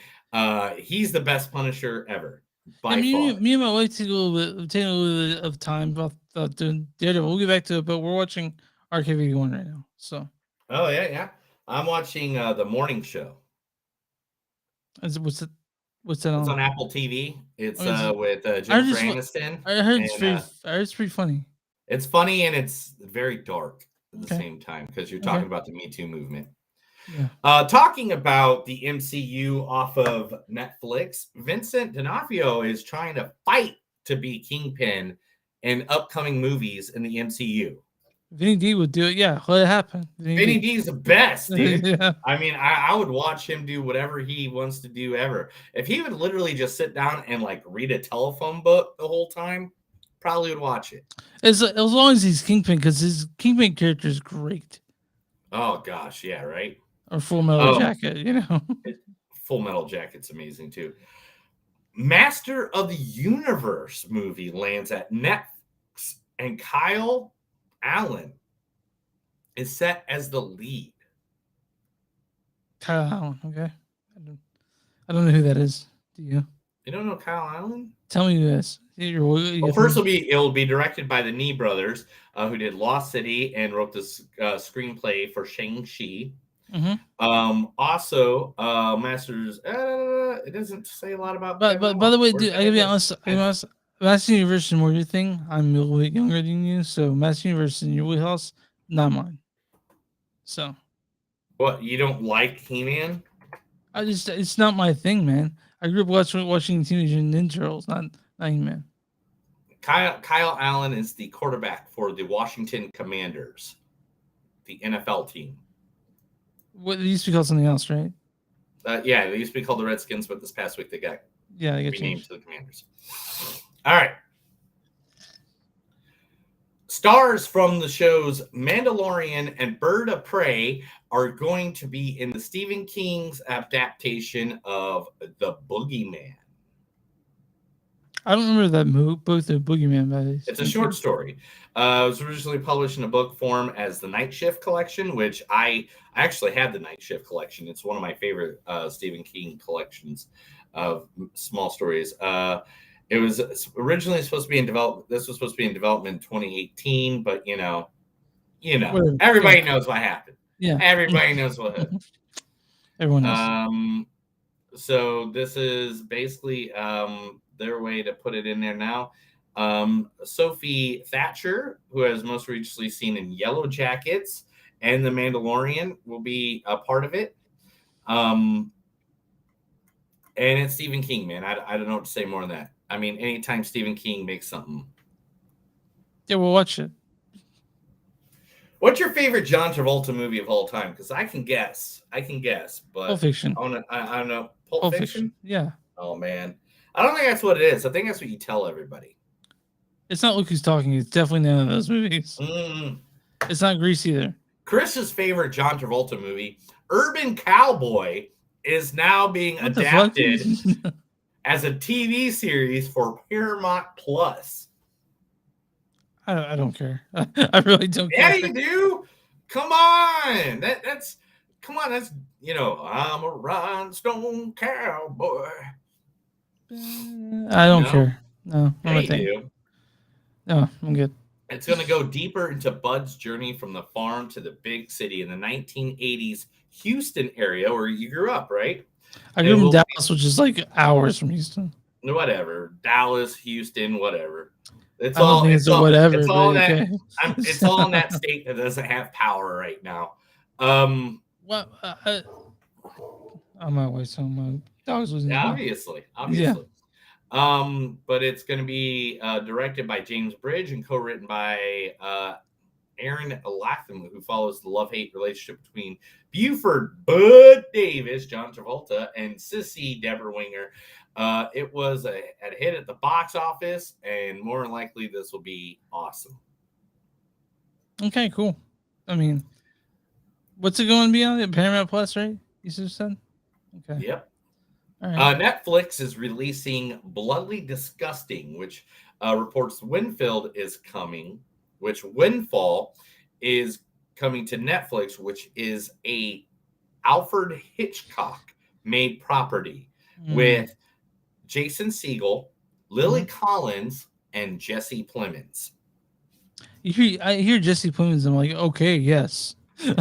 he's the best Punisher ever by far. Me and my wife taking a little bit of time about doing Daredevil. We'll get back to it, but we're watching RK81 right now. So. Oh yeah. I'm watching the morning show. What's that It's on? on Apple TV. It's Oh, with I Jennifer heard Aniston. I heard and, it's pretty funny. It's funny and it's very dark at the Okay. same time because you're talking Okay. about the Me Too movement. Yeah. Talking about the MCU off of Netflix, Vincent D'Onofrio is trying to fight to be Kingpin in upcoming movies in the MCU. Vinny D would do it. Yeah, let it happen. Vinny D is the best, dude. Yeah. I mean, I would watch him do whatever he wants to do ever. If he would literally just sit down and like read a telephone book the whole time, probably would watch it. As long as he's Kingpin, because his Kingpin character is great. Oh gosh, yeah, right. Or Full Metal Jacket, you know. Full Metal Jacket's amazing too. Master of the Universe movie lands at Netflix, and Kyle Allen is set as the lead. Kyle Allen, okay. I don't know who that is. Do you? You don't know Kyle Allen? Tell me who that is. Well, first it'll be directed by the Nee brothers, who did Lost City and wrote this screenplay for Shang-Chi. Mm-hmm. Also, Masters. It doesn't say a lot about. But by the way, dude, I gotta be honest. Master Universe is more your thing. I'm a little bit younger than you, so Master Universe in your wheelhouse, not mine. So. What, you don't like He-Man? It's not my thing, man. I grew up watching Teenage Ninja Turtles, not He-Man. Kyle Allen is the quarterback for the Washington Commanders, the NFL team. What it used to be called something else, right? Yeah, they used to be called the Redskins, but this past week they got renamed to the Commanders. All right. Stars from the shows Mandalorian and Bird of Prey are going to be in the Stephen King's adaptation of The Boogeyman. I don't remember that both the Boogeyman movies. It's a short story. It was originally published in a book form as the Night Shift Collection, which I actually had the Night Shift Collection. It's one of my favorite Stephen King collections of small stories. It was originally supposed to be in development. This was supposed to be in development in 2018, but you know, Whatever. everybody Yeah. knows what happened. Yeah. Everybody knows what happened. Everyone knows. So this is basically their way to put it in there now. Sophie Thatcher, who has most recently seen in Yellow Jackets and The Mandalorian, will be a part of it. And it's Stephen King, man. I don't know what to say more than that. I mean, anytime Stephen King makes something. Yeah, we'll watch it. What's your favorite John Travolta movie of all time? Because I can guess, but Pulp Fiction. I don't know. Pulp Fiction? Yeah. Oh man, I don't think that's what it is. I think that's what you tell everybody. It's not Luke who's talking. It's definitely none of those movies. It's not Grease either. Chris's favorite John Travolta movie, Urban Cowboy, is now being adapted as a TV series for Paramount Plus. I don't care. I really don't care. Yeah, you do. Come on. That's I'm a rhinestone cowboy. I don't care. No, Yeah, you do. No, I'm good. It's going to go deeper into Bud's journey from the farm to the big city in the 1980s Houston area where you grew up, right? I grew up in Dallas, which is like hours from Houston. Whatever. Dallas, Houston, whatever. It's I don't all think it's all, whatever. It's all, but that, okay. it's all in that state that doesn't have power right now. Well, I'm not wasting my dogs was obviously. Yeah. But it's going to be directed by James Bridge and co-written by Aaron Latham, who follows the love-hate relationship between Buford Bud Davis, John Travolta, and Sissy Deborah Winger. It was a hit at the box office, and more than likely this will be awesome. Okay, cool. I mean, what's it going to be on? Paramount Plus, right? You just said? Okay. Yep. All right. Netflix is releasing Bloodily Disgusting, which reports Winfield is coming, which Windfall is coming to Netflix, which is a Alfred Hitchcock made property with Jason Segel, Lily Collins, and Jesse Plemons. I hear Jesse Plemons. I'm like, okay, yes.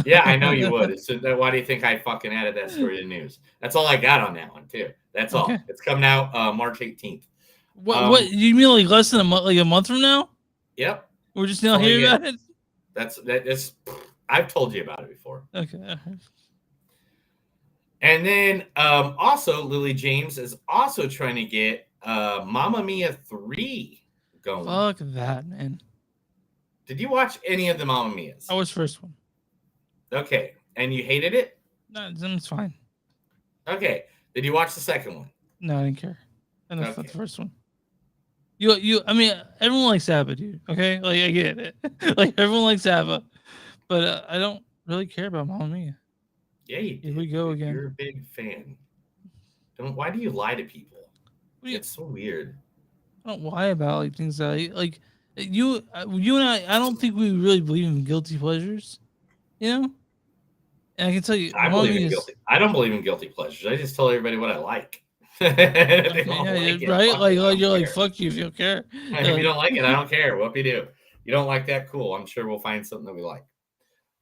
Yeah, I know you would. So why do you think I fucking added that story to the news? That's all I got on that one too. That's all. It's coming out March 18th. What you mean, like less than a month, like a month from now? Yep. We're just now hearing about it. That's I've told you about it before. Okay. And then also Lily James is also trying to get Mamma Mia 3 going. Fuck that, man. Did you watch any of the Mamma Mias? I watched the first one. Okay. And you hated it? No, it's fine. Okay. Did you watch the second one? No, I didn't care. And that's not the first one. I mean, everyone likes ABBA, dude. Okay, like I get it. Like everyone likes ABBA, but I don't really care about Mamma Mia. Yeah, you Here we go again. You're a big fan. Why do you lie to people? It's so weird. I don't lie about like things that like you and I don't think we really believe in guilty pleasures. You know? And I can tell you, I believe in guilty. I don't believe in guilty pleasures. I just tell everybody what I like. Right? Like you're like, fuck you if you don't care. If you don't like it, I don't care. What you do? You don't like that? Cool. I'm sure we'll find something that we like.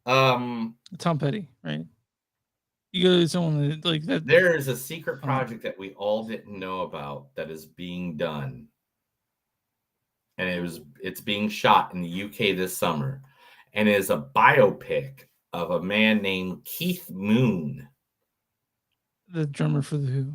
Tom Petty, right? You go to someone that, like that. There is a secret project that we all didn't know about that is being done, and it's being shot in the UK this summer, and it is a biopic of a man named Keith Moon, the drummer for The Who.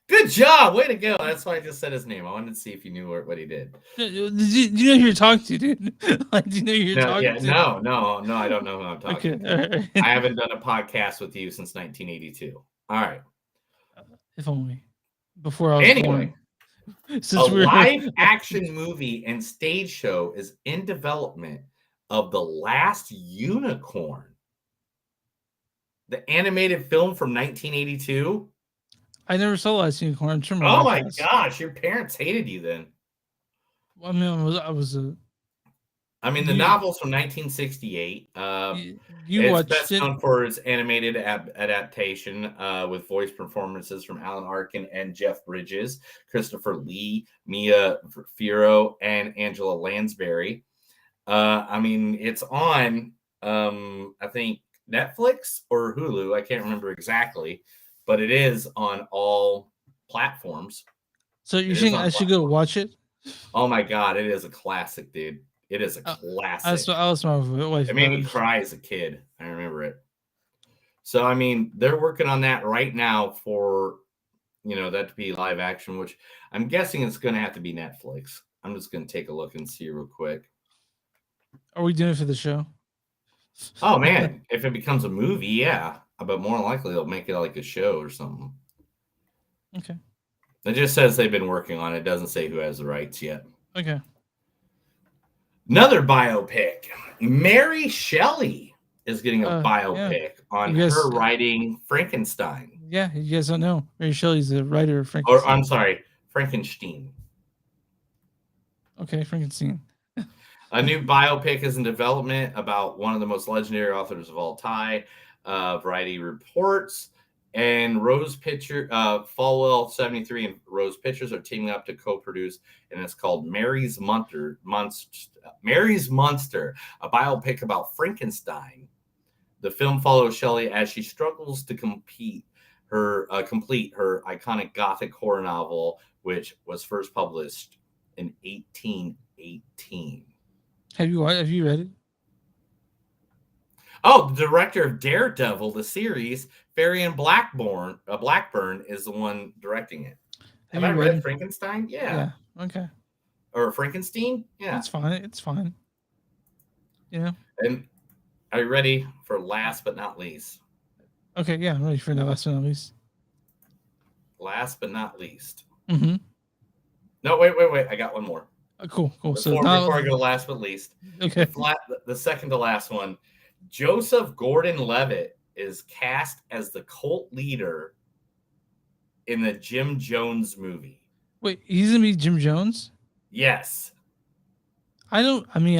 Good job, way to go! That's why I just said his name. I wanted to see if you knew what he did. Do you know who you're talking to, dude? Like, do you know who you're talking to? No, I don't know who I'm talking to. Right. I haven't done a podcast with you since 1982. All right. If only. Before I was born. A live action movie and stage show is in development of The Last Unicorn, the animated film from 1982. I never saw Last Unicorn. Oh my gosh, your parents hated you then. Well, I mean, I was a. I mean, the novel's from 1968. You watched best it? known for its animated adaptation with voice performances from Alan Arkin and Jeff Bridges, Christopher Lee, Mia Farrow, and Angela Lansbury. I mean, it's on I think Netflix or Hulu. I can't remember exactly, but it is on all platforms. So you're saying I should go watch it? Oh my god, it is a classic, dude. It is a classic. I was my wife. It made me cry as a kid. I remember it. So I mean, they're working on that right now for that to be live action, which I'm guessing it's going to have to be Netflix. I'm just going to take a look and see real quick. Are we doing it for the show? Oh man, if it becomes a movie, yeah, but more likely they'll make it like a show or something. Okay. It just says they've been working on it. It doesn't say who has the rights yet. Okay. Another biopic. Mary Shelley is getting a biopic on her writing Frankenstein. Yeah, you guys don't know. Mary Shelley's the writer of Frankenstein. Or I'm sorry, Frankenstein. Okay, Frankenstein. A new biopic is in development about one of the most legendary authors of all time. Variety reports. And Rose Pictures, Falwell 73 and Rose Pictures are teaming up to co-produce, and it's called Mary's Monster, a biopic about Frankenstein. The film follows Shelley as she struggles to complete her iconic Gothic horror novel, which was first published in 1818. Have you read it? Oh, the director of Daredevil, the series, Farian Blackburn, is the one directing it. Have I read Frankenstein? Yeah. Okay. Or Frankenstein? Yeah. It's fine. It's fine. Yeah. And are you ready for last but not least? Okay, yeah, I'm ready for the last but not least. Last but not least. Mm-hmm. No, wait. I got one more. Cool. Before I go to last but least. Okay. The second to last one. Joseph Gordon-Levitt is cast as the cult leader in the Jim Jones movie. Wait, he's gonna be Jim Jones? Yes. Okay, I mean,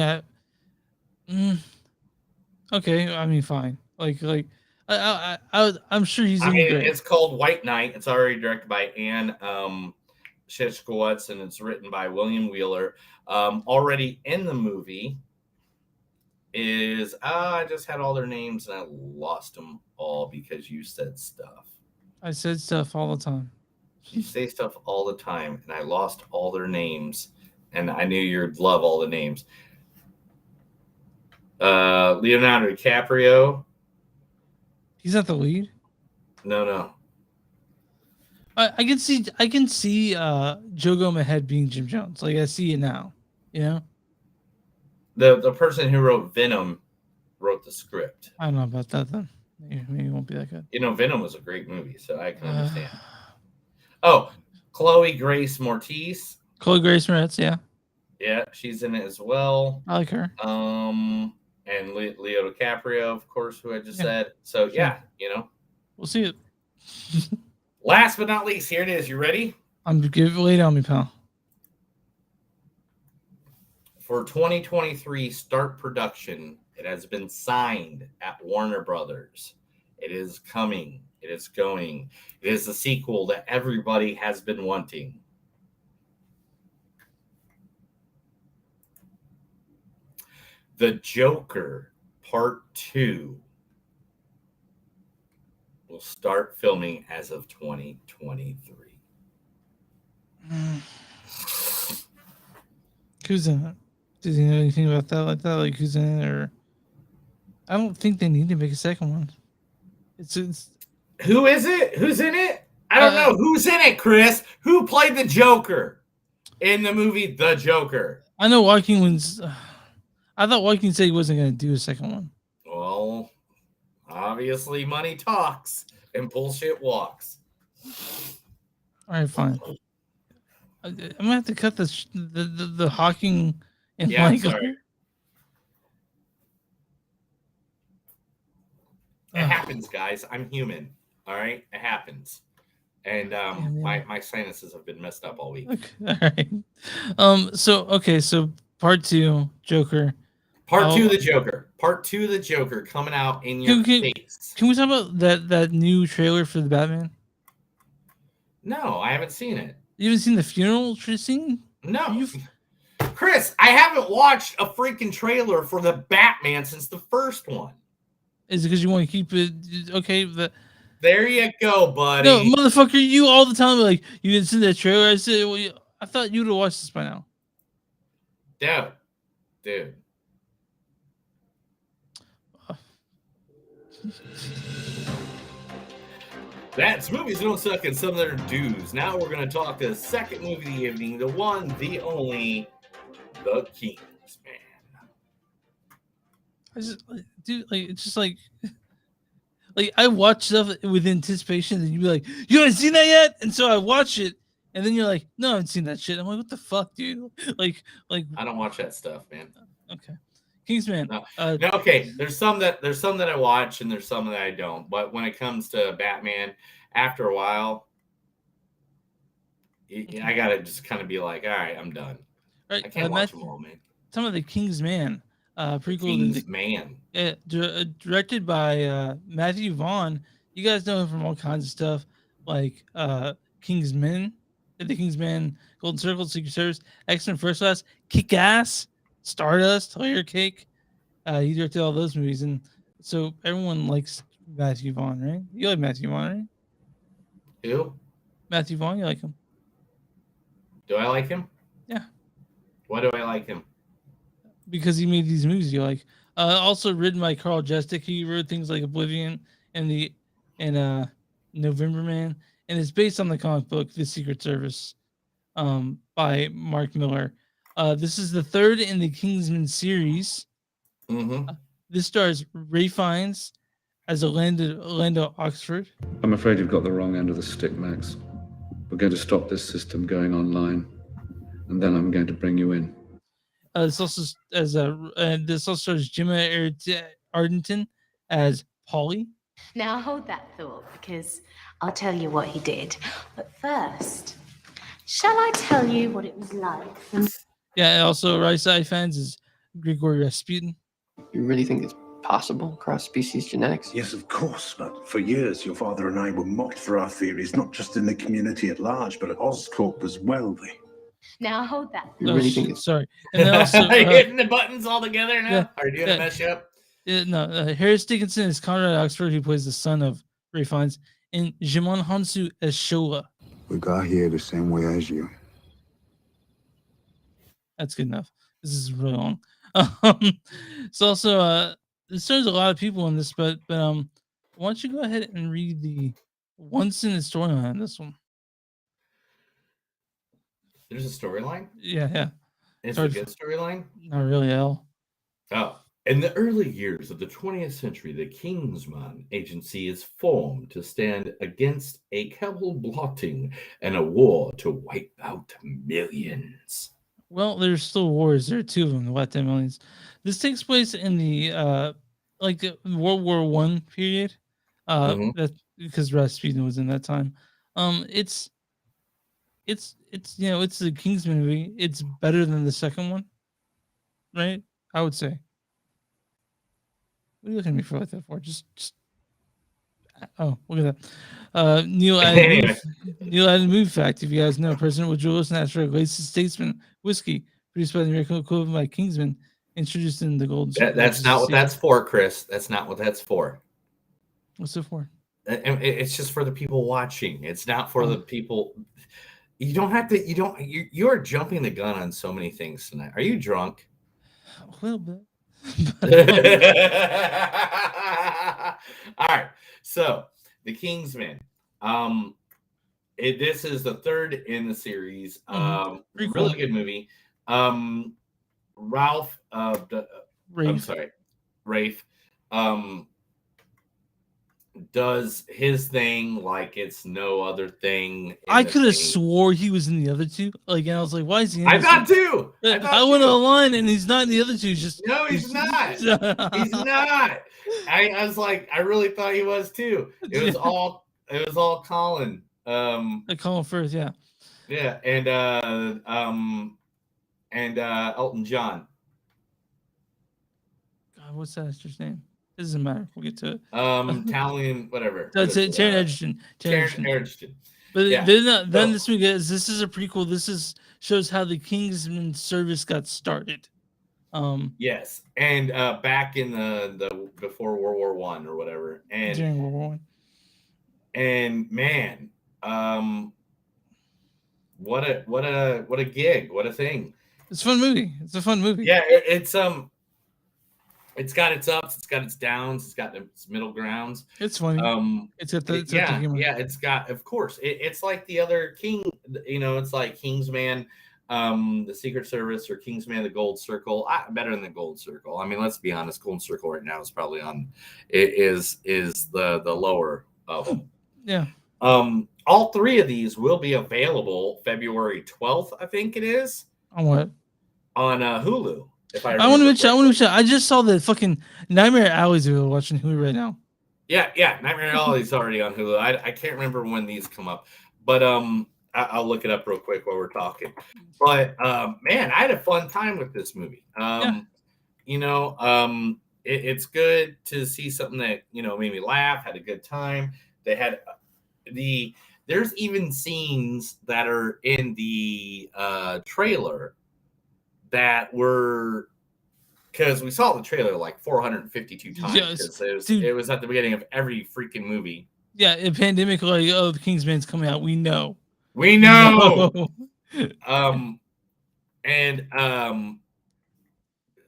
fine. I'm sure he's gonna be great. It's called White Knight. It's already directed by Anne Shishkowitz, and it's written by William Wheeler. Already in the movie is I just had all their names and I lost them all because you said stuff. I said stuff all the time. You say stuff all the time, and I lost all their names, and I knew you'd love all the names. Leonardo DiCaprio. He's not the lead? No. I can see Jogo in my head being Jim Jones. Like, I see it now. You know? The person who wrote Venom wrote the script. I don't know about that then. Maybe it won't be that good. Venom was a great movie, so I can understand. Chloe Grace Moretz. Chloe Grace Moretz, yeah. Yeah, she's in it as well. I like her. And Leo DiCaprio, of course, who I just said. So, yeah, We'll see it. Last but not least, here it is. You ready? Lay down me, pal. For 2023 start production, it has been signed at Warner Brothers. It is coming. It is going. It is the sequel that everybody has been wanting. The Joker Part 2 will start filming as of 2023. Who's in it? Does he know anything about that like that? Like, who's in it? Or I don't think they need to make a second one. It's Who is it? Who's in it? I don't know. Who's in it, Chris? Who played the Joker in the movie The Joker? I know Joaquin was. I thought Joaquin said he wasn't going to do a second one. Well, obviously money talks and bullshit walks. All right, fine. I'm gonna have to cut the Hawking and Michael. Sorry. It happens, guys. I'm human. All right, it happens. And my sinuses have been messed up all week. Okay. All right. So part 2, Joker. Part 2 of the Joker. Part 2 of the Joker coming out in your face. Can we talk about that new trailer for the Batman? No, I haven't seen it. You haven't seen the funeral scene? No. Chris, I haven't watched a freaking trailer for the Batman since the first one. Is it because you want to keep it okay? There you go, buddy. No, motherfucker, you all the time like you didn't see that trailer. I said, well, I thought you would have watched this by now. Dude. That's movies don't suck and some of their dues. Now we're going to talk the second movie of the evening, the one, the only, The King's Man. I just, dude, like it's just like I watch stuff with anticipation, and you'd be like, "You haven't seen that yet?" And so I watch it, and then you're like, "No, I haven't seen that shit." I'm like, "What the fuck, dude?" Like I don't watch that stuff, man. Okay, Kingsman. No, okay. There's some that I watch, and there's some that I don't. But when it comes to Batman, after a while, I gotta just kind of be like, "All right, I'm done." Right, I can't watch them all, man. Some of the Kingsman, prequel. Kingsman. Directed by Matthew Vaughn. You guys know him from all kinds of stuff, like Kingsman, The Kingsman, Golden Circle, Secret Service, X-Men First Class, Kick-Ass, Stardust, Layer Cake. He directed all those movies, and so everyone likes Matthew Vaughn, right? You like Matthew Vaughn, right? Who? Matthew Vaughn, you like him? Do I like him? Yeah. Why do I like him? Because he made these movies you like. Also written by Carl Justic. He wrote things like Oblivion and November Man, and it's based on the comic book The Secret Service, by Mark Miller. This is the third in the Kingsman series. Mm-hmm. This stars Ray Fiennes as Orlando Oxford. I'm afraid you've got the wrong end of the stick, Max. We're going to stop this system going online, and then I'm going to bring you in. This also stars Gemma Arterton as Polly. Now hold that thought, because I'll tell you what he did. But first, shall I tell you what it was like for me? Yeah, and also Rice Ifans is Grigory Rasputin. You really think it's possible, cross-species genetics? Yes, of course, but for years your father and I were mocked for our theories, not just in the community at large, but at Oscorp as well. Now hold that. You really think it's... Sorry. And then also, Are you hitting the buttons all together now? Yeah, Are you doing a mess up? Harris Dickinson is Conrad Oxford, who plays the son of Ray Fiennes, and Jimon Hansu as Shola. We got here the same way as you. That's good enough. This is really long. So also, there's a lot of people in this, but why don't you go ahead and read the once in the storyline on this one? There's a storyline? Yeah. It's a good storyline? Not really at all. Oh. In the early years of the 20th century, the Kingsman Agency is formed to stand against a cabal plotting and a war to wipe out millions. Well, there's still wars. There are two of them, the White 10 Millions. This takes place in the World War I period. That because Rasputin was in that time. It's a Kingsman movie. It's better than the second one, right? I would say. What are you looking at me for like that for? Just oh, look at that. Neil added movie fact. If you guys know, President Woodrow Wilson asked for a Glacier Statesman whiskey produced by the American equivalent by Kingsman, introduced in the Golden. That's not what that's for, Chris. That's not what that's for. What's it for? It's just for the people watching. It's not for the people. You don't have to. You are jumping the gun on so many things tonight. Are you drunk? A little bit. All right, so the Kingsman. This is the third in the series. Really good movie. Rafe. Does his thing like it's no other thing. I could have swore he was in the other two. And I was like, why is he in I thought too. I went online and he's not in the other two. No, he's not. He's not. I was like, I really thought he was too. It was all Colin. Colin Firth, yeah. Yeah, and Elton John. God, what's that actor's name? It doesn't matter. We'll get to it. Talented, whatever. That's it. Taron Egerton. Taron Egerton. But Yeah. then So- this week this is a prequel. This shows how the Kingsman service got started. Yes, and back in the before World War I or whatever, and During World War I. and man, what a gig, what a thing. It's a fun movie. It's a fun movie. Yeah, it's got its ups, it's got its downs, it's got its middle grounds. It's funny. It's got the humor. Yeah, it's got, of course, it's like the other King, it's like Kingsman, the Secret Service, or Kingsman, the Gold Circle. Better than the Gold Circle. I mean, let's be honest, Gold Circle right now is probably is the lower of them. Yeah. All three of these will be available February 12th, I think it is. On what? On Hulu. If I want to mention. I just saw the fucking Nightmare Alleys we were watching Hulu right now. Yeah, Nightmare Alley's already on Hulu. I can't remember when these come up, but I'll look it up real quick while we're talking. But man, I had a fun time with this movie. It's good to see something that made me laugh, had a good time. They had there's even scenes that are in the trailer that were, because we saw the trailer like 452 times. Yes, it was at the beginning of every freaking movie. Yeah, a pandemic like, oh, the Kingsman's coming out. We know.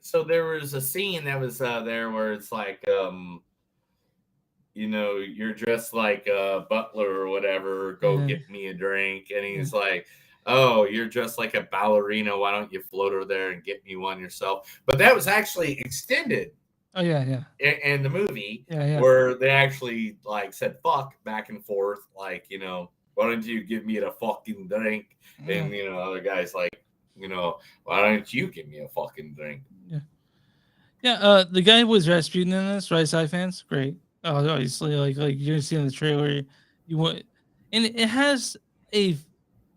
So there was a scene that was there where it's like, you're dressed like a butler or whatever. Go get me a drink. And he's like, oh, you're dressed like a ballerina. Why don't you float over there and get me one yourself? But that was actually extended. Oh, yeah. In the movie, where they actually like said fuck back and forth, like, why don't you give me a fucking drink? And other guys like, why don't you give me a fucking drink? Yeah. The guy who was Rasputin in this, right? Sci fans, great. Obviously, like you're gonna see in the trailer, and it has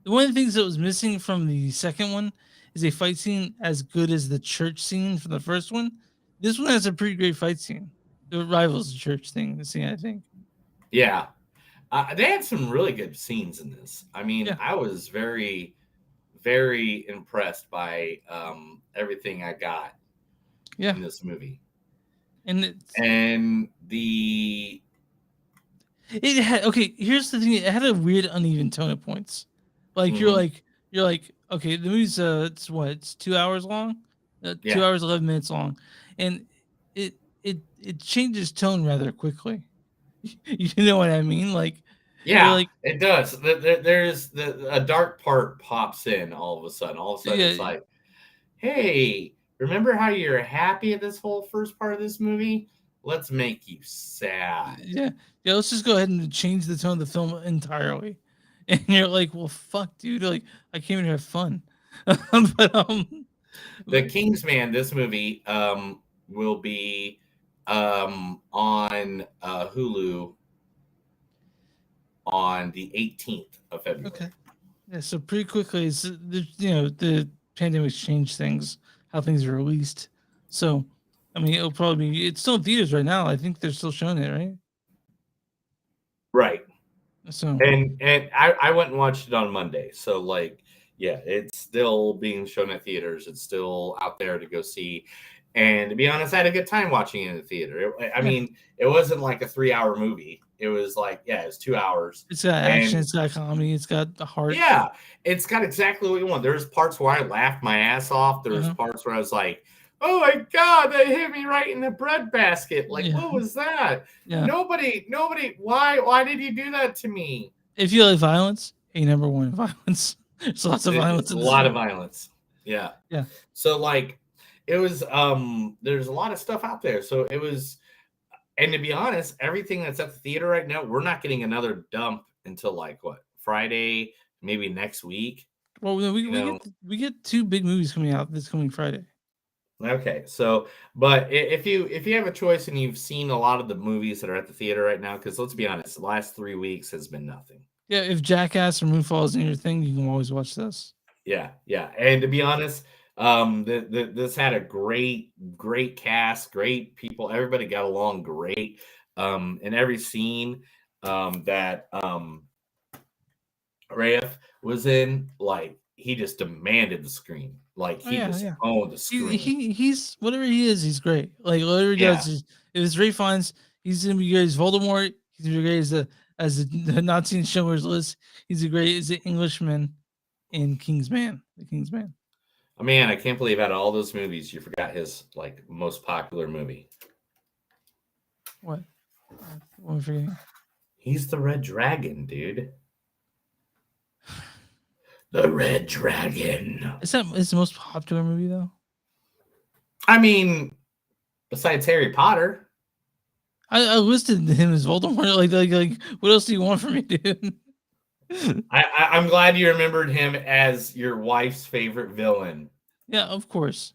one of the things that was missing from the second one is a fight scene as good as the church scene from the first one. This one has a pretty great fight scene. It rivals the church scene, I think. Yeah. They had some really good scenes in this. I mean, I was very, very impressed by everything I got in this movie. And it had, okay, here's the thing. It had a weird uneven tone at points. Like you're like, okay, the movie's it's 2 hours long, 2 hours 11 minutes long, and it changes tone rather quickly. You know what I mean? Like, it does. There's a dark part pops in all of a sudden. It's like, hey, remember how you're happy at this whole first part of this movie? Let's make you sad. Yeah. Let's just go ahead and change the tone of the film entirely. And you're like, well, fuck, dude. Like, I came here to have fun. The Kingsman, this movie, will be on Hulu on the 18th of February. Okay. Yeah, so pretty quickly, the pandemic's changed things, how things are released. So, I mean, it's still in theaters right now. I think they're still showing it, right? Right. So, and I went and watched it on Monday. So, like, yeah, it's still being shown at theaters. It's still out there to go see. And to be honest, I had a good time watching it in the theater. I mean, it wasn't like a 3-hour movie. It was like, it's 2 hours. It's got action, it's got comedy, it's got the heart. Yeah, it's got exactly what you want. There's parts where I laughed my ass off. There's parts where I was like, oh my God, that hit me right in the breadbasket. Like, what was that? Yeah. Nobody, why did you do that to me? If you like violence, number one violence. There's lots of violence. A lot of violence. Yeah. Yeah. So like, it was, there's a lot of stuff out there. So it was, and to be honest, everything that's at the theater right now, we're not getting another dump until like what, Friday, maybe next week. Well, we get 2 big movies coming out this coming Friday. Okay, so but if you have a choice and you've seen a lot of the movies that are at the theater right now, because let's be honest, the last 3 weeks has been nothing. Yeah, if Jackass or Moonfall is in your thing, you can always watch this. Yeah, and to be honest, this had a great cast, great people. Everybody got along great. In every scene that Rafe was in, like, he just demanded the screen. Like, he just owned the screen. He's whatever he is, he's great. Like whatever he does, if it's Ray Fiennes, he's gonna be great as Voldemort. He's gonna be great as the Nazi in Schindler's List. He's a great as the Englishman in Kingsman. The Kingsman. Oh, man, I can't believe out of all those movies, you forgot his like most popular movie. What? What am I forgetting? He's the Red Dragon, dude. The Red Dragon. Is that the most popular movie though? I mean, besides Harry Potter. I listed him as Voldemort. Like, what else do you want from me, dude? I'm glad you remembered him as your wife's favorite villain. Yeah, of course.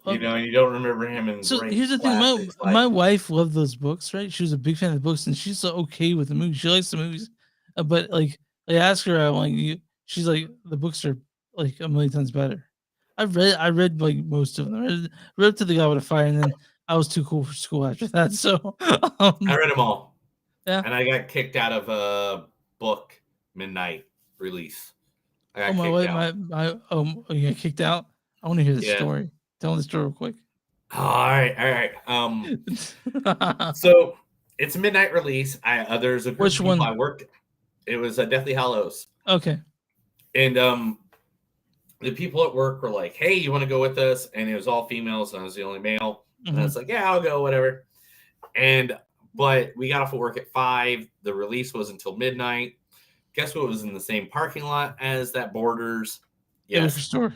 You know, you don't remember him in. So great here's the thing: classics my wife loved those books, right? She was a big fan of the books, and she's okay with the movies. She likes the movies, but like I ask her, I'm like, she's like, the books are like a million times better. I read like most of them. I read up to the Goblet of Fire, and then I was too cool for school after that. So I read them all. Yeah, and I got kicked out of a book midnight release. I got you got kicked out. I want to hear the Yeah. story. Tell the story real quick. All right. So it's a midnight release. There's a group Which of people one? I worked. It was Deathly Hallows, Okay. and the people at work were like, "Hey, you want to go with us?" And it was all females, and I was the only male. And I was like, "Yeah, I'll go, whatever." But we got off of work at 5. The release was until midnight. Guess what was in the same parking lot as that Borders? Yes. Store.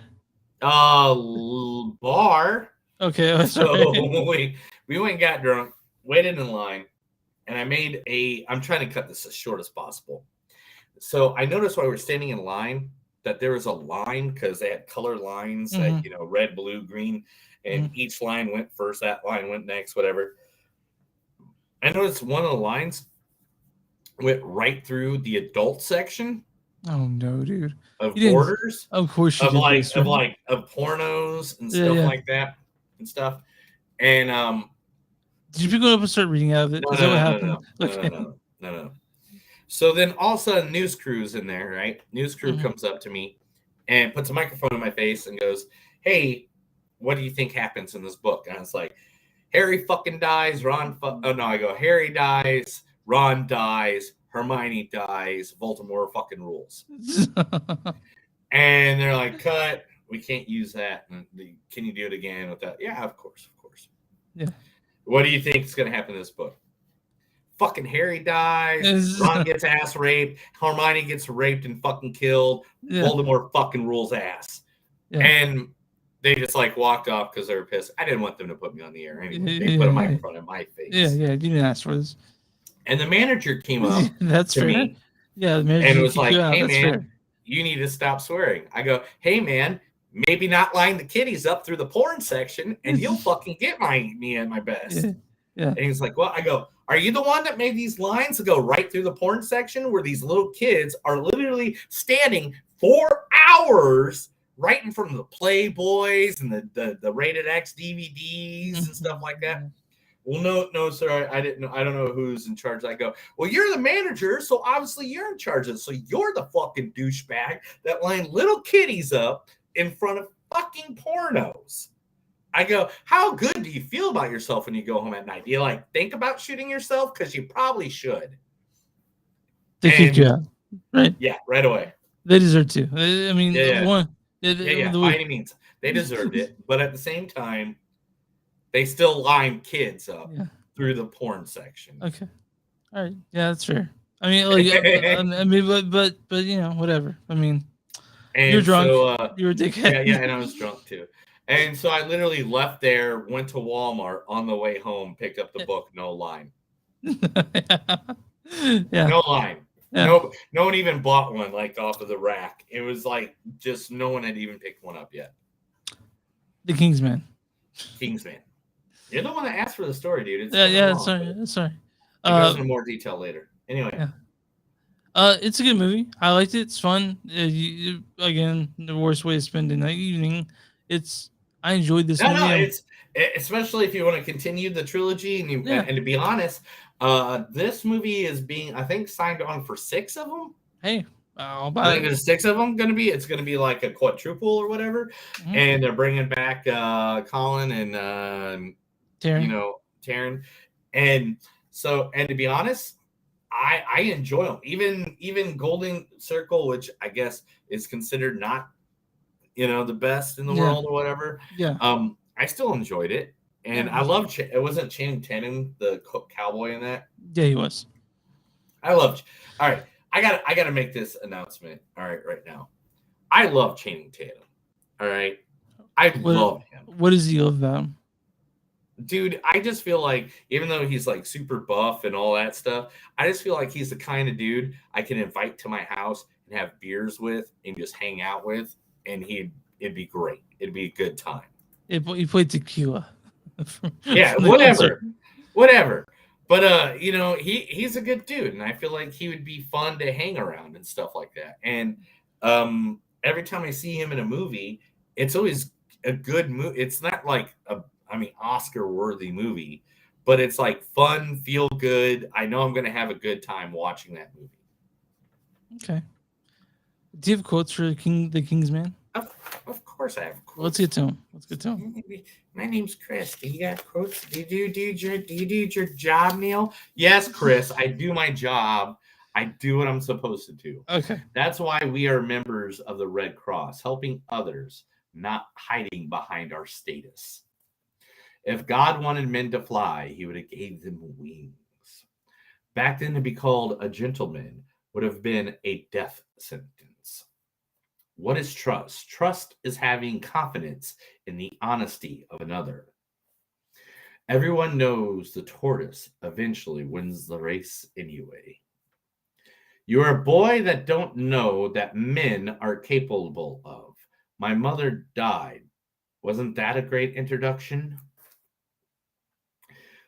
Bar. Okay. So we went and got drunk, waited in line, and I'm trying to cut this as short as possible. So I noticed while we were standing in line that there was a line because they had color lines, like, red, blue, green, and each line went first, that line went next, whatever. I noticed one of the lines went right through the adult section. Oh no, dude! Of Borders, of course, you of did like this, of right? like of pornos and stuff like that and stuff. And did you pick it up and start reading out of it? Is that what happened? No. So then all of a sudden, News Crew's in there, right? News Crew comes up to me and puts a microphone in my face and goes, "Hey, what do you think happens in this book?" And I was like, "Harry fucking dies. I go, Harry dies. Ron dies. Hermione dies. Voldemort fucking rules." And they're like, "Cut. We can't use that. And can you do it again with that?" "Yeah, of course. Yeah. What do you think is going to happen in this book?" Fucking Harry dies. Ron gets ass raped. Hermione gets raped and fucking killed. Yeah. Voldemort fucking rules ass. Yeah. And they just like walked off because they were pissed. I didn't want them to put me on the air anyway. They put a microphone in my face. Yeah, you didn't ask for this. And the manager came up That's to fair. me. Yeah, the manager And it was like, "Hey, That's man, fair. you need to stop swearing." I go, "Hey, man, maybe not line the kiddies up through the porn section and you'll fucking get me at my best." Yeah. And he's like, "Well," I go, "Are you the one that made these lines go right through the porn section where these little kids are literally standing 4 hours right in front of the Playboys and the rated X DVDs and stuff like that?" "Well, no, sir. I didn't know. I don't know who's in charge." I go, "Well, you're the manager, so obviously you're in charge of it. So you're the fucking douchebag that lined little kiddies up in front of fucking pornos." I go, "How good do you feel about yourself when you go home at night? Do you like think about shooting yourself? Because you probably should." They kicked you out, right? Yeah, right away. They deserve to. I mean, By any means, they deserved it. But at the same time, they still line kids up through the porn section. Okay, all right, yeah, that's fair. I mean, like, but whatever. I mean, And you're drunk. So, you're a dickhead. Yeah, and I was drunk too. And so I literally left there, went to Walmart on the way home, picked up the book, no line. Yeah. No line. Yeah. No one even bought one like off of the rack. It was like just no one had even picked one up yet. The Kingsman. You're the one that asked for the story, dude. Sorry. It goes into more detail later. Anyway. It's a good movie. I liked it. It's fun. Again, the worst way to spend an evening. I enjoyed this movie. No, it's especially if you want to continue the trilogy and to be honest, this movie is being, I think, signed on for 6 of them. Hey, Oh, I think there's 6 of them going to be. It's going to be like a quadruple or whatever. Mhm. And they're bringing back Colin and, Taryn. And so, and to be honest, I enjoy them. Even Golden Circle, which I guess is considered not, the best in the world or whatever. Yeah. I still enjoyed it. And I love it wasn't Channing Tatum, the cowboy in that. Yeah, he was. I loved. All right, I got to make this announcement. All right now, I love Channing Tatum. All right, I love him. What does he love about him? Dude, I just feel like even though he's like super buff and all that stuff, I just feel like he's the kind of dude I can invite to my house and have beers with and just hang out with, and it'd be great. It'd be a good time. He played tequila. Yeah, whatever. But he's a good dude, and I feel like he would be fun to hang around and stuff like that. And every time I see him in a movie, it's always a good movie. It's not like Oscar-worthy movie, but it's like fun, feel good. I know I'm going to have a good time watching that movie. Okay. Do you have quotes for the Kingsman? Of course I have quotes. Let's get to him. My name's Chris. Do you got quotes? Do you do your job, Neil? Yes, Chris. I do my job. I do what I'm supposed to do. Okay. That's why we are members of the Red Cross, helping others, not hiding behind our status. If God wanted men to fly, he would have gave them wings. Back then, to be called a gentleman would have been a death sentence. What is trust? Trust is having confidence in the honesty of another. Everyone knows the tortoise eventually wins the race anyway. You are a boy that don't know that men are capable of. My mother died. Wasn't that a great introduction?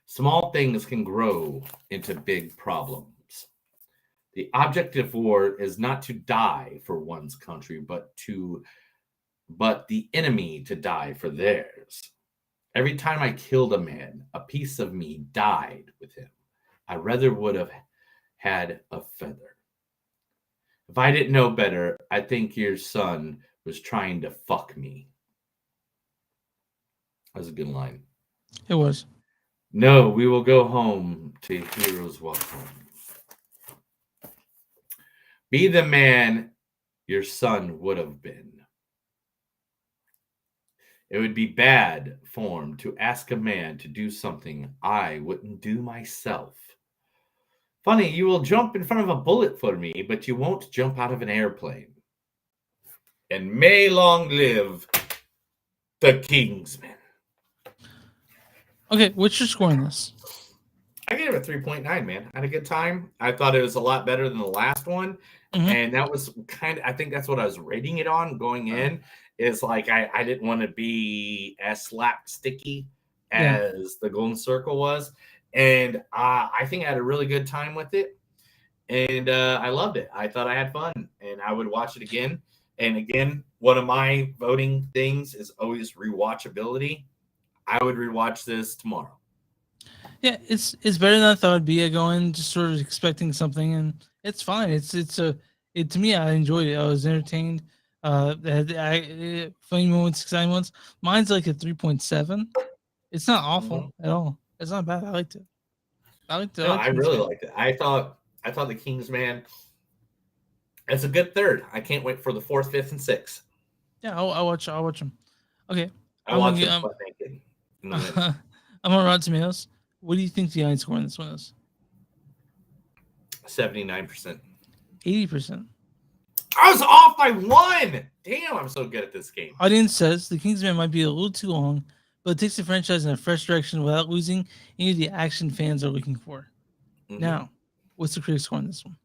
Small things can grow into big problems. The objective of war is not to die for one's country, but the enemy to die for theirs. Every time I killed a man, a piece of me died with him. I rather would have had a feather. If I didn't know better, I think your son was trying to fuck me. That was a good line. It was. No, we will go home to Heroes Walk Home. Be the man your son would have been. It would be bad form to ask a man to do something I wouldn't do myself. Funny, you will jump in front of a bullet for me, but you won't jump out of an airplane. And may long live the Kingsman. Okay, what's your score on this? I gave it a 3.9, man. I had a good time. I thought it was a lot better than the last one. Mm-hmm. And that was I think that's what I was rating it on going in. Is like I didn't want to be as slapsticky as the Golden Circle was. And I think I had a really good time with it. And I loved it. I thought I had fun. And I would watch it again. And again, one of my voting things is always rewatchability. I would rewatch this tomorrow. Yeah, it's better than I thought it'd be. I go in just sort of expecting something, and it's fine. To me, I enjoyed it. I was entertained. Funny moments, exciting ones. Mine's like a 3.7. It's not awful at all. It's not bad. I liked it. I really liked it. I thought the Kingsman. It's a good third. I can't wait for the 4th, 5th, and 6th. Yeah, I'll watch them. Okay. I'm on Rotten Tomatoes. What do you think the audience score on this one is? 79%. 80%. I was off by 1. Damn, I'm so good at this game. Audience says the Kingsman might be a little too long, but it takes the franchise in a fresh direction without losing any of the action fans are looking for. Mm-hmm. Now, what's the critic score on this one?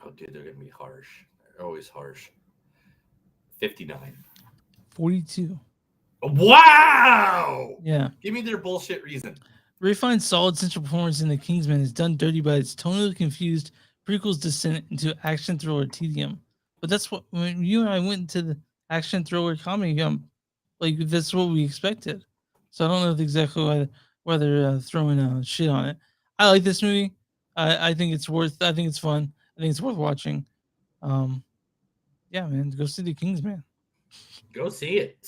Oh, dude, they're going to be harsh. They're always harsh. 59. 42. Wow! Yeah. Give me their bullshit reason. Ray finds solid central performance in The Kingsman is done dirty by its tonally confused prequel's descent into action thriller tedium. But that's what, when you and I went into the action thriller comedy, that's what we expected. So I don't know exactly why they're throwing shit on it. I like this movie. I think it's fun. I think it's worth watching. Yeah, man, go see the Kingsman. Go see it.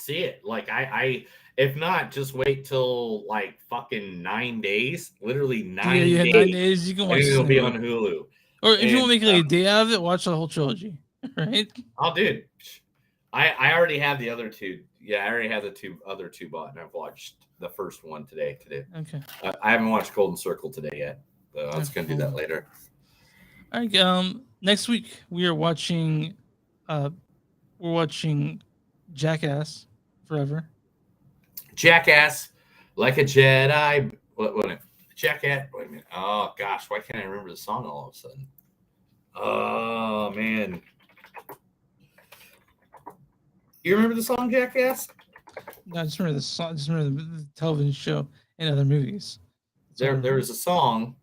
Like I if not, just wait till like fucking 9 days, literally 9 Yeah, days. 9 days. You can watch And it'll it. be on Hulu. Or if you want And to make like a day out of it, watch the whole trilogy. Right? I'll do it. I already have the other two. Yeah, I already have the other two bought, and I've watched the first one today. Okay. I haven't watched Golden Circle today yet. So I was gonna do that later. All right. Next week we are watching. We're watching Jackass Forever. Jackass, like a Jedi. What? Jackass. Wait a minute. Oh gosh, why can't I remember the song all of a sudden? Oh man. You remember the song Jackass? No, I just remember the song. I just remember the television show and other movies. There was a song,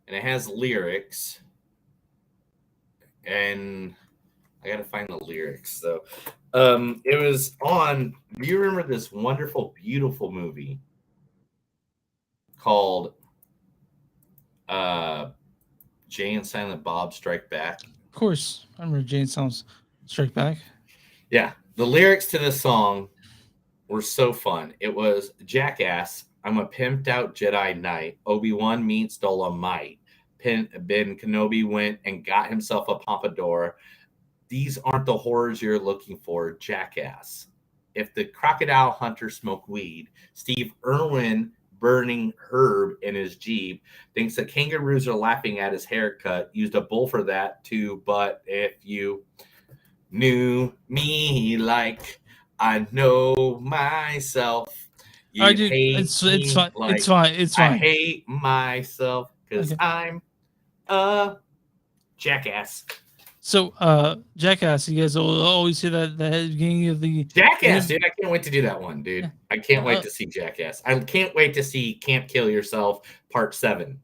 and it has lyrics, and I gotta find the lyrics though. It was on. Do you remember this wonderful, beautiful movie called Jay and Silent Bob Strike Back? Of course, I remember Jane Silent Strike Back. Yeah, the lyrics to this song were so fun. It was Jackass, I'm a pimped out Jedi Knight. Obi-Wan meets Dolomite. Ben Kenobi went and got himself a pompadour. These aren't the horrors you're looking for, Jackass. If the crocodile hunter smoked weed, Steve Irwin burning herb in his Jeep, thinks that kangaroos are laughing at his haircut, used a bull for that too, but if you knew me like I know myself, I do. It's fine. like it's fine. It's fine. I hate myself because I'm a jackass. So, Jackass, you guys will always hear that at the beginning of the Jackass, dude. I can't wait to do that one, dude. Yeah. I can't wait to see Jackass. I can't wait to see Can't Kill Yourself Part 7.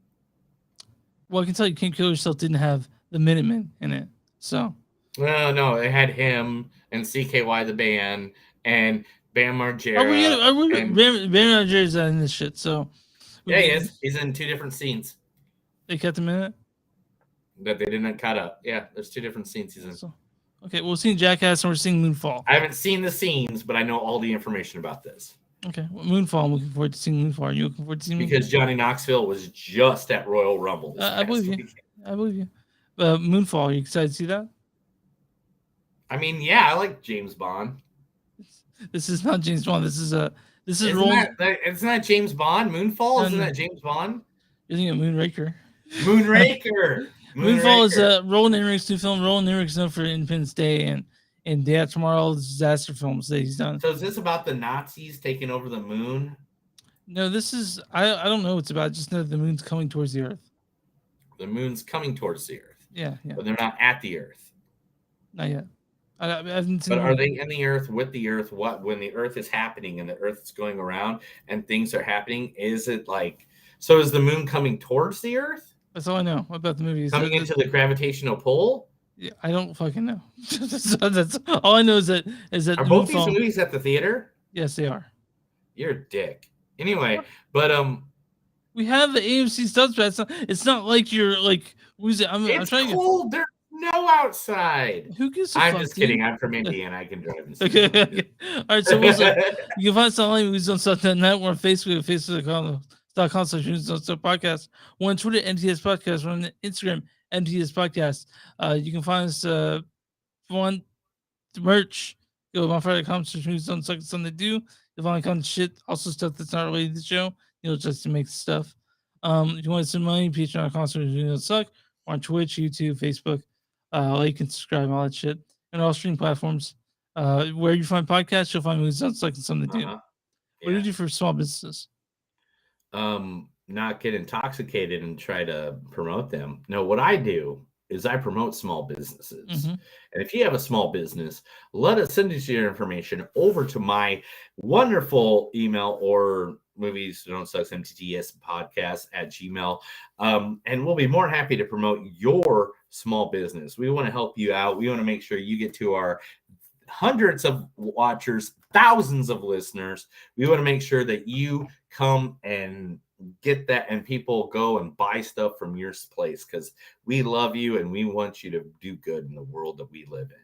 Well, I can tell you Can't Kill Yourself didn't have the Minutemen in it. So. No, it had him and CKY the band and Bam Margera. Bam Margera's in this shit, so. Yeah, he is. He's in 2 different scenes. They kept him in it? That they didn't cut up. Yeah, there's 2 different scenes he's in. So, okay, we're seeing Jackass and we're seeing Moonfall. I haven't seen the scenes, but I know all the information about this. Okay, well, Moonfall, I'm looking forward to seeing Moonfall. Are you looking forward to seeing Moonfall? Because Johnny Knoxville was just at Royal Rumble. I believe you. Moonfall, are you excited to see that? I mean, yeah, I like James Bond. This is not James Bond. This is it's not James Bond. Moonfall, isn't that James Bond? You're thinking of Moonraker. Moonraker. Moonfall is Roland Emmerich's new film. Roland Emmerich's known for Independence Day and Day After Tomorrow, all the disaster films that he's done. So is this about the Nazis taking over the moon? No, this is I don't know what it's about. Just know the moon's coming towards the Earth. The moon's coming towards the Earth. Yeah. But they're not at the Earth. Not yet. I haven't seen. But are they in the Earth with the Earth? What when the Earth is happening and the Earth is going around and things are happening? Is it like so? Is the moon coming towards the Earth? That's all I know about the movie. Coming into the gravitational pull? Yeah, I don't fucking know. That's all I know is that are both these movies at the theater? Yes, they are. You're a dick. Anyway, but we have the AMC subs. It's not like you're like. It's cold. There's no outside. Who gives a I'm fuck, just dude? kidding. I'm from Indiana. I can drive. Okay. All right. So you can find us online movies on Stuff.net. We're on Facebook at facebook.com/podcast. We're on Twitter, MTS Podcast. We're on Instagram, MTS Podcast. You can find us on merch. Go to bonfire.com/movies something to do. You'll find kind of shit, also stuff that's not related to the show. Just to make stuff. If you want to send money, patreon.com/movies suck. We're on Twitch, YouTube, Facebook. Like and subscribe, all that shit, and all streaming platforms. Where you find podcasts, you'll find movies that's like something to do. What do you do for small businesses? Not get intoxicated and try to promote them. No, what I do is I promote small businesses. Mm-hmm. And if you have a small business, let us send us your information over to my wonderful email or movies don't suck mtts podcast @gmail. And we'll be more than happy to promote your small business. We want to help you out. We want to make sure you get to our hundreds of watchers, thousands of listeners. We want to make sure that you come and get that, and people go and buy stuff from your place, because we love you and we want you to do good in the world that we live in.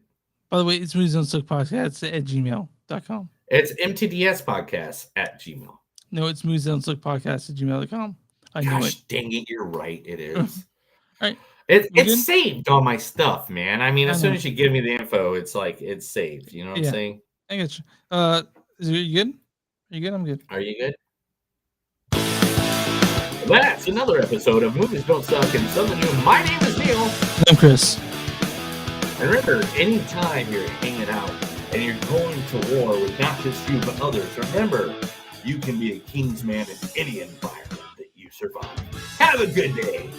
By the way, it's Movies Don't Suck Podcast at gmail.com. It's MTDS Podcast at Gmail. No, it's Movies Don't Suck Podcast at gmail.com. I know Gosh, it. dang it, you're right. It is. All right. It's saved on my stuff, man. I mean, as soon know. as you give me the info, it's like it's saved. You know what I'm saying? I get you. You good? Are you good? I'm good. Are you good? That's another episode of Movies Don't Suck and Something New. My name is Neil. I'm Chris. And remember, anytime you're hanging out and you're going to war with not just you but others, remember, you can be a king's man in any environment that you survive. Have a good day.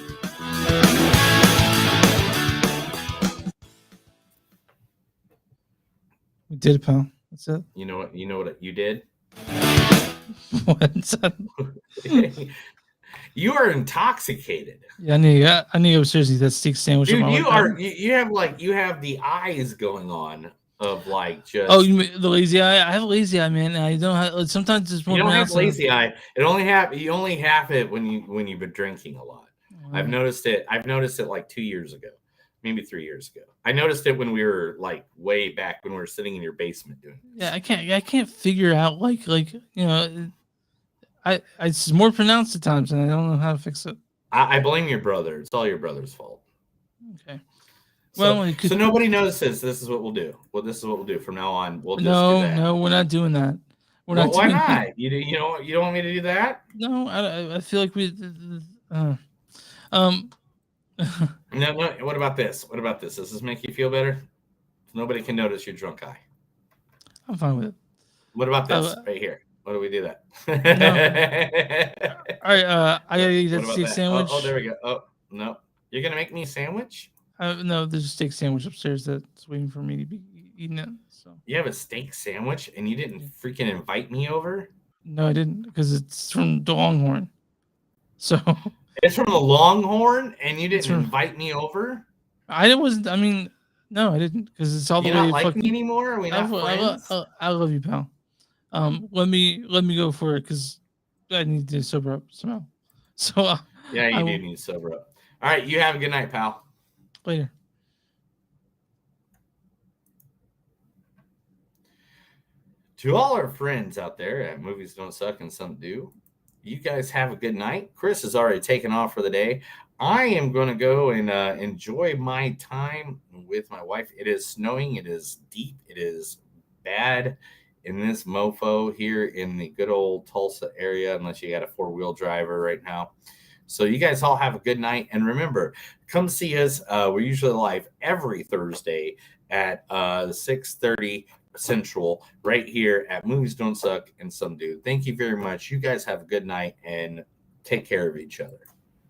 We did it, pal. That's it. You know what you did? What? You are intoxicated. Yeah, I need upstairs to eat that steak sandwich. Dude, you have the eyes going on of like just. Oh, you mean the lazy eye? I have a lazy eye, man. And I don't have. Sometimes it's more. You don't have lazy eye. You only have it when you've been drinking a lot. I've noticed it like 2 years ago, maybe 3 years ago. I noticed it when we were like way back when we were sitting in your basement doing this. Yeah, I can't figure out like it's more pronounced at times, and I don't know how to fix it. I blame your brother. It's all your brother's fault. Okay. Well, so nobody notices. This is what we'll do. Well, this is what we'll do from now on. We'll just do that. No, we're not doing that. We're not. Why doing not? That. You don't want me to do that? No, I feel like we. No. What about this? Does this make you feel better? Nobody can notice your drunk eye. I'm fine with it. What about this right here? What do we do that? No. All right. I gotta eat that steak sandwich. Oh, there we go. Oh no, you're gonna make me a sandwich? No, there's a steak sandwich upstairs that's waiting for me to be eating it. So you have a steak sandwich and you didn't freaking invite me over? No, I didn't, because it's from the Longhorn. So it's from the Longhorn, and you didn't invite me over? I wasn't. I mean, no, I didn't, because it's all the way. You not like me anymore? Are we not friends? I love you, pal. Let me go for it, because I need to sober up somehow. So yeah, you do need to sober up. All right, you have a good night, pal. Later. To all our friends out there at Movies Don't Suck and Some Do, you guys have a good night. Chris has already taken off for the day. I am going to go and enjoy my time with my wife. It is snowing. It is deep. It is bad in this mofo here in the good old Tulsa area, unless you got a four-wheel driver right now. So you guys all have a good night. And remember, come see us. We're usually live every Thursday at 6:30 Central right here at Movies Don't Suck and Some Do. Thank you very much. You guys have a good night and take care of each other.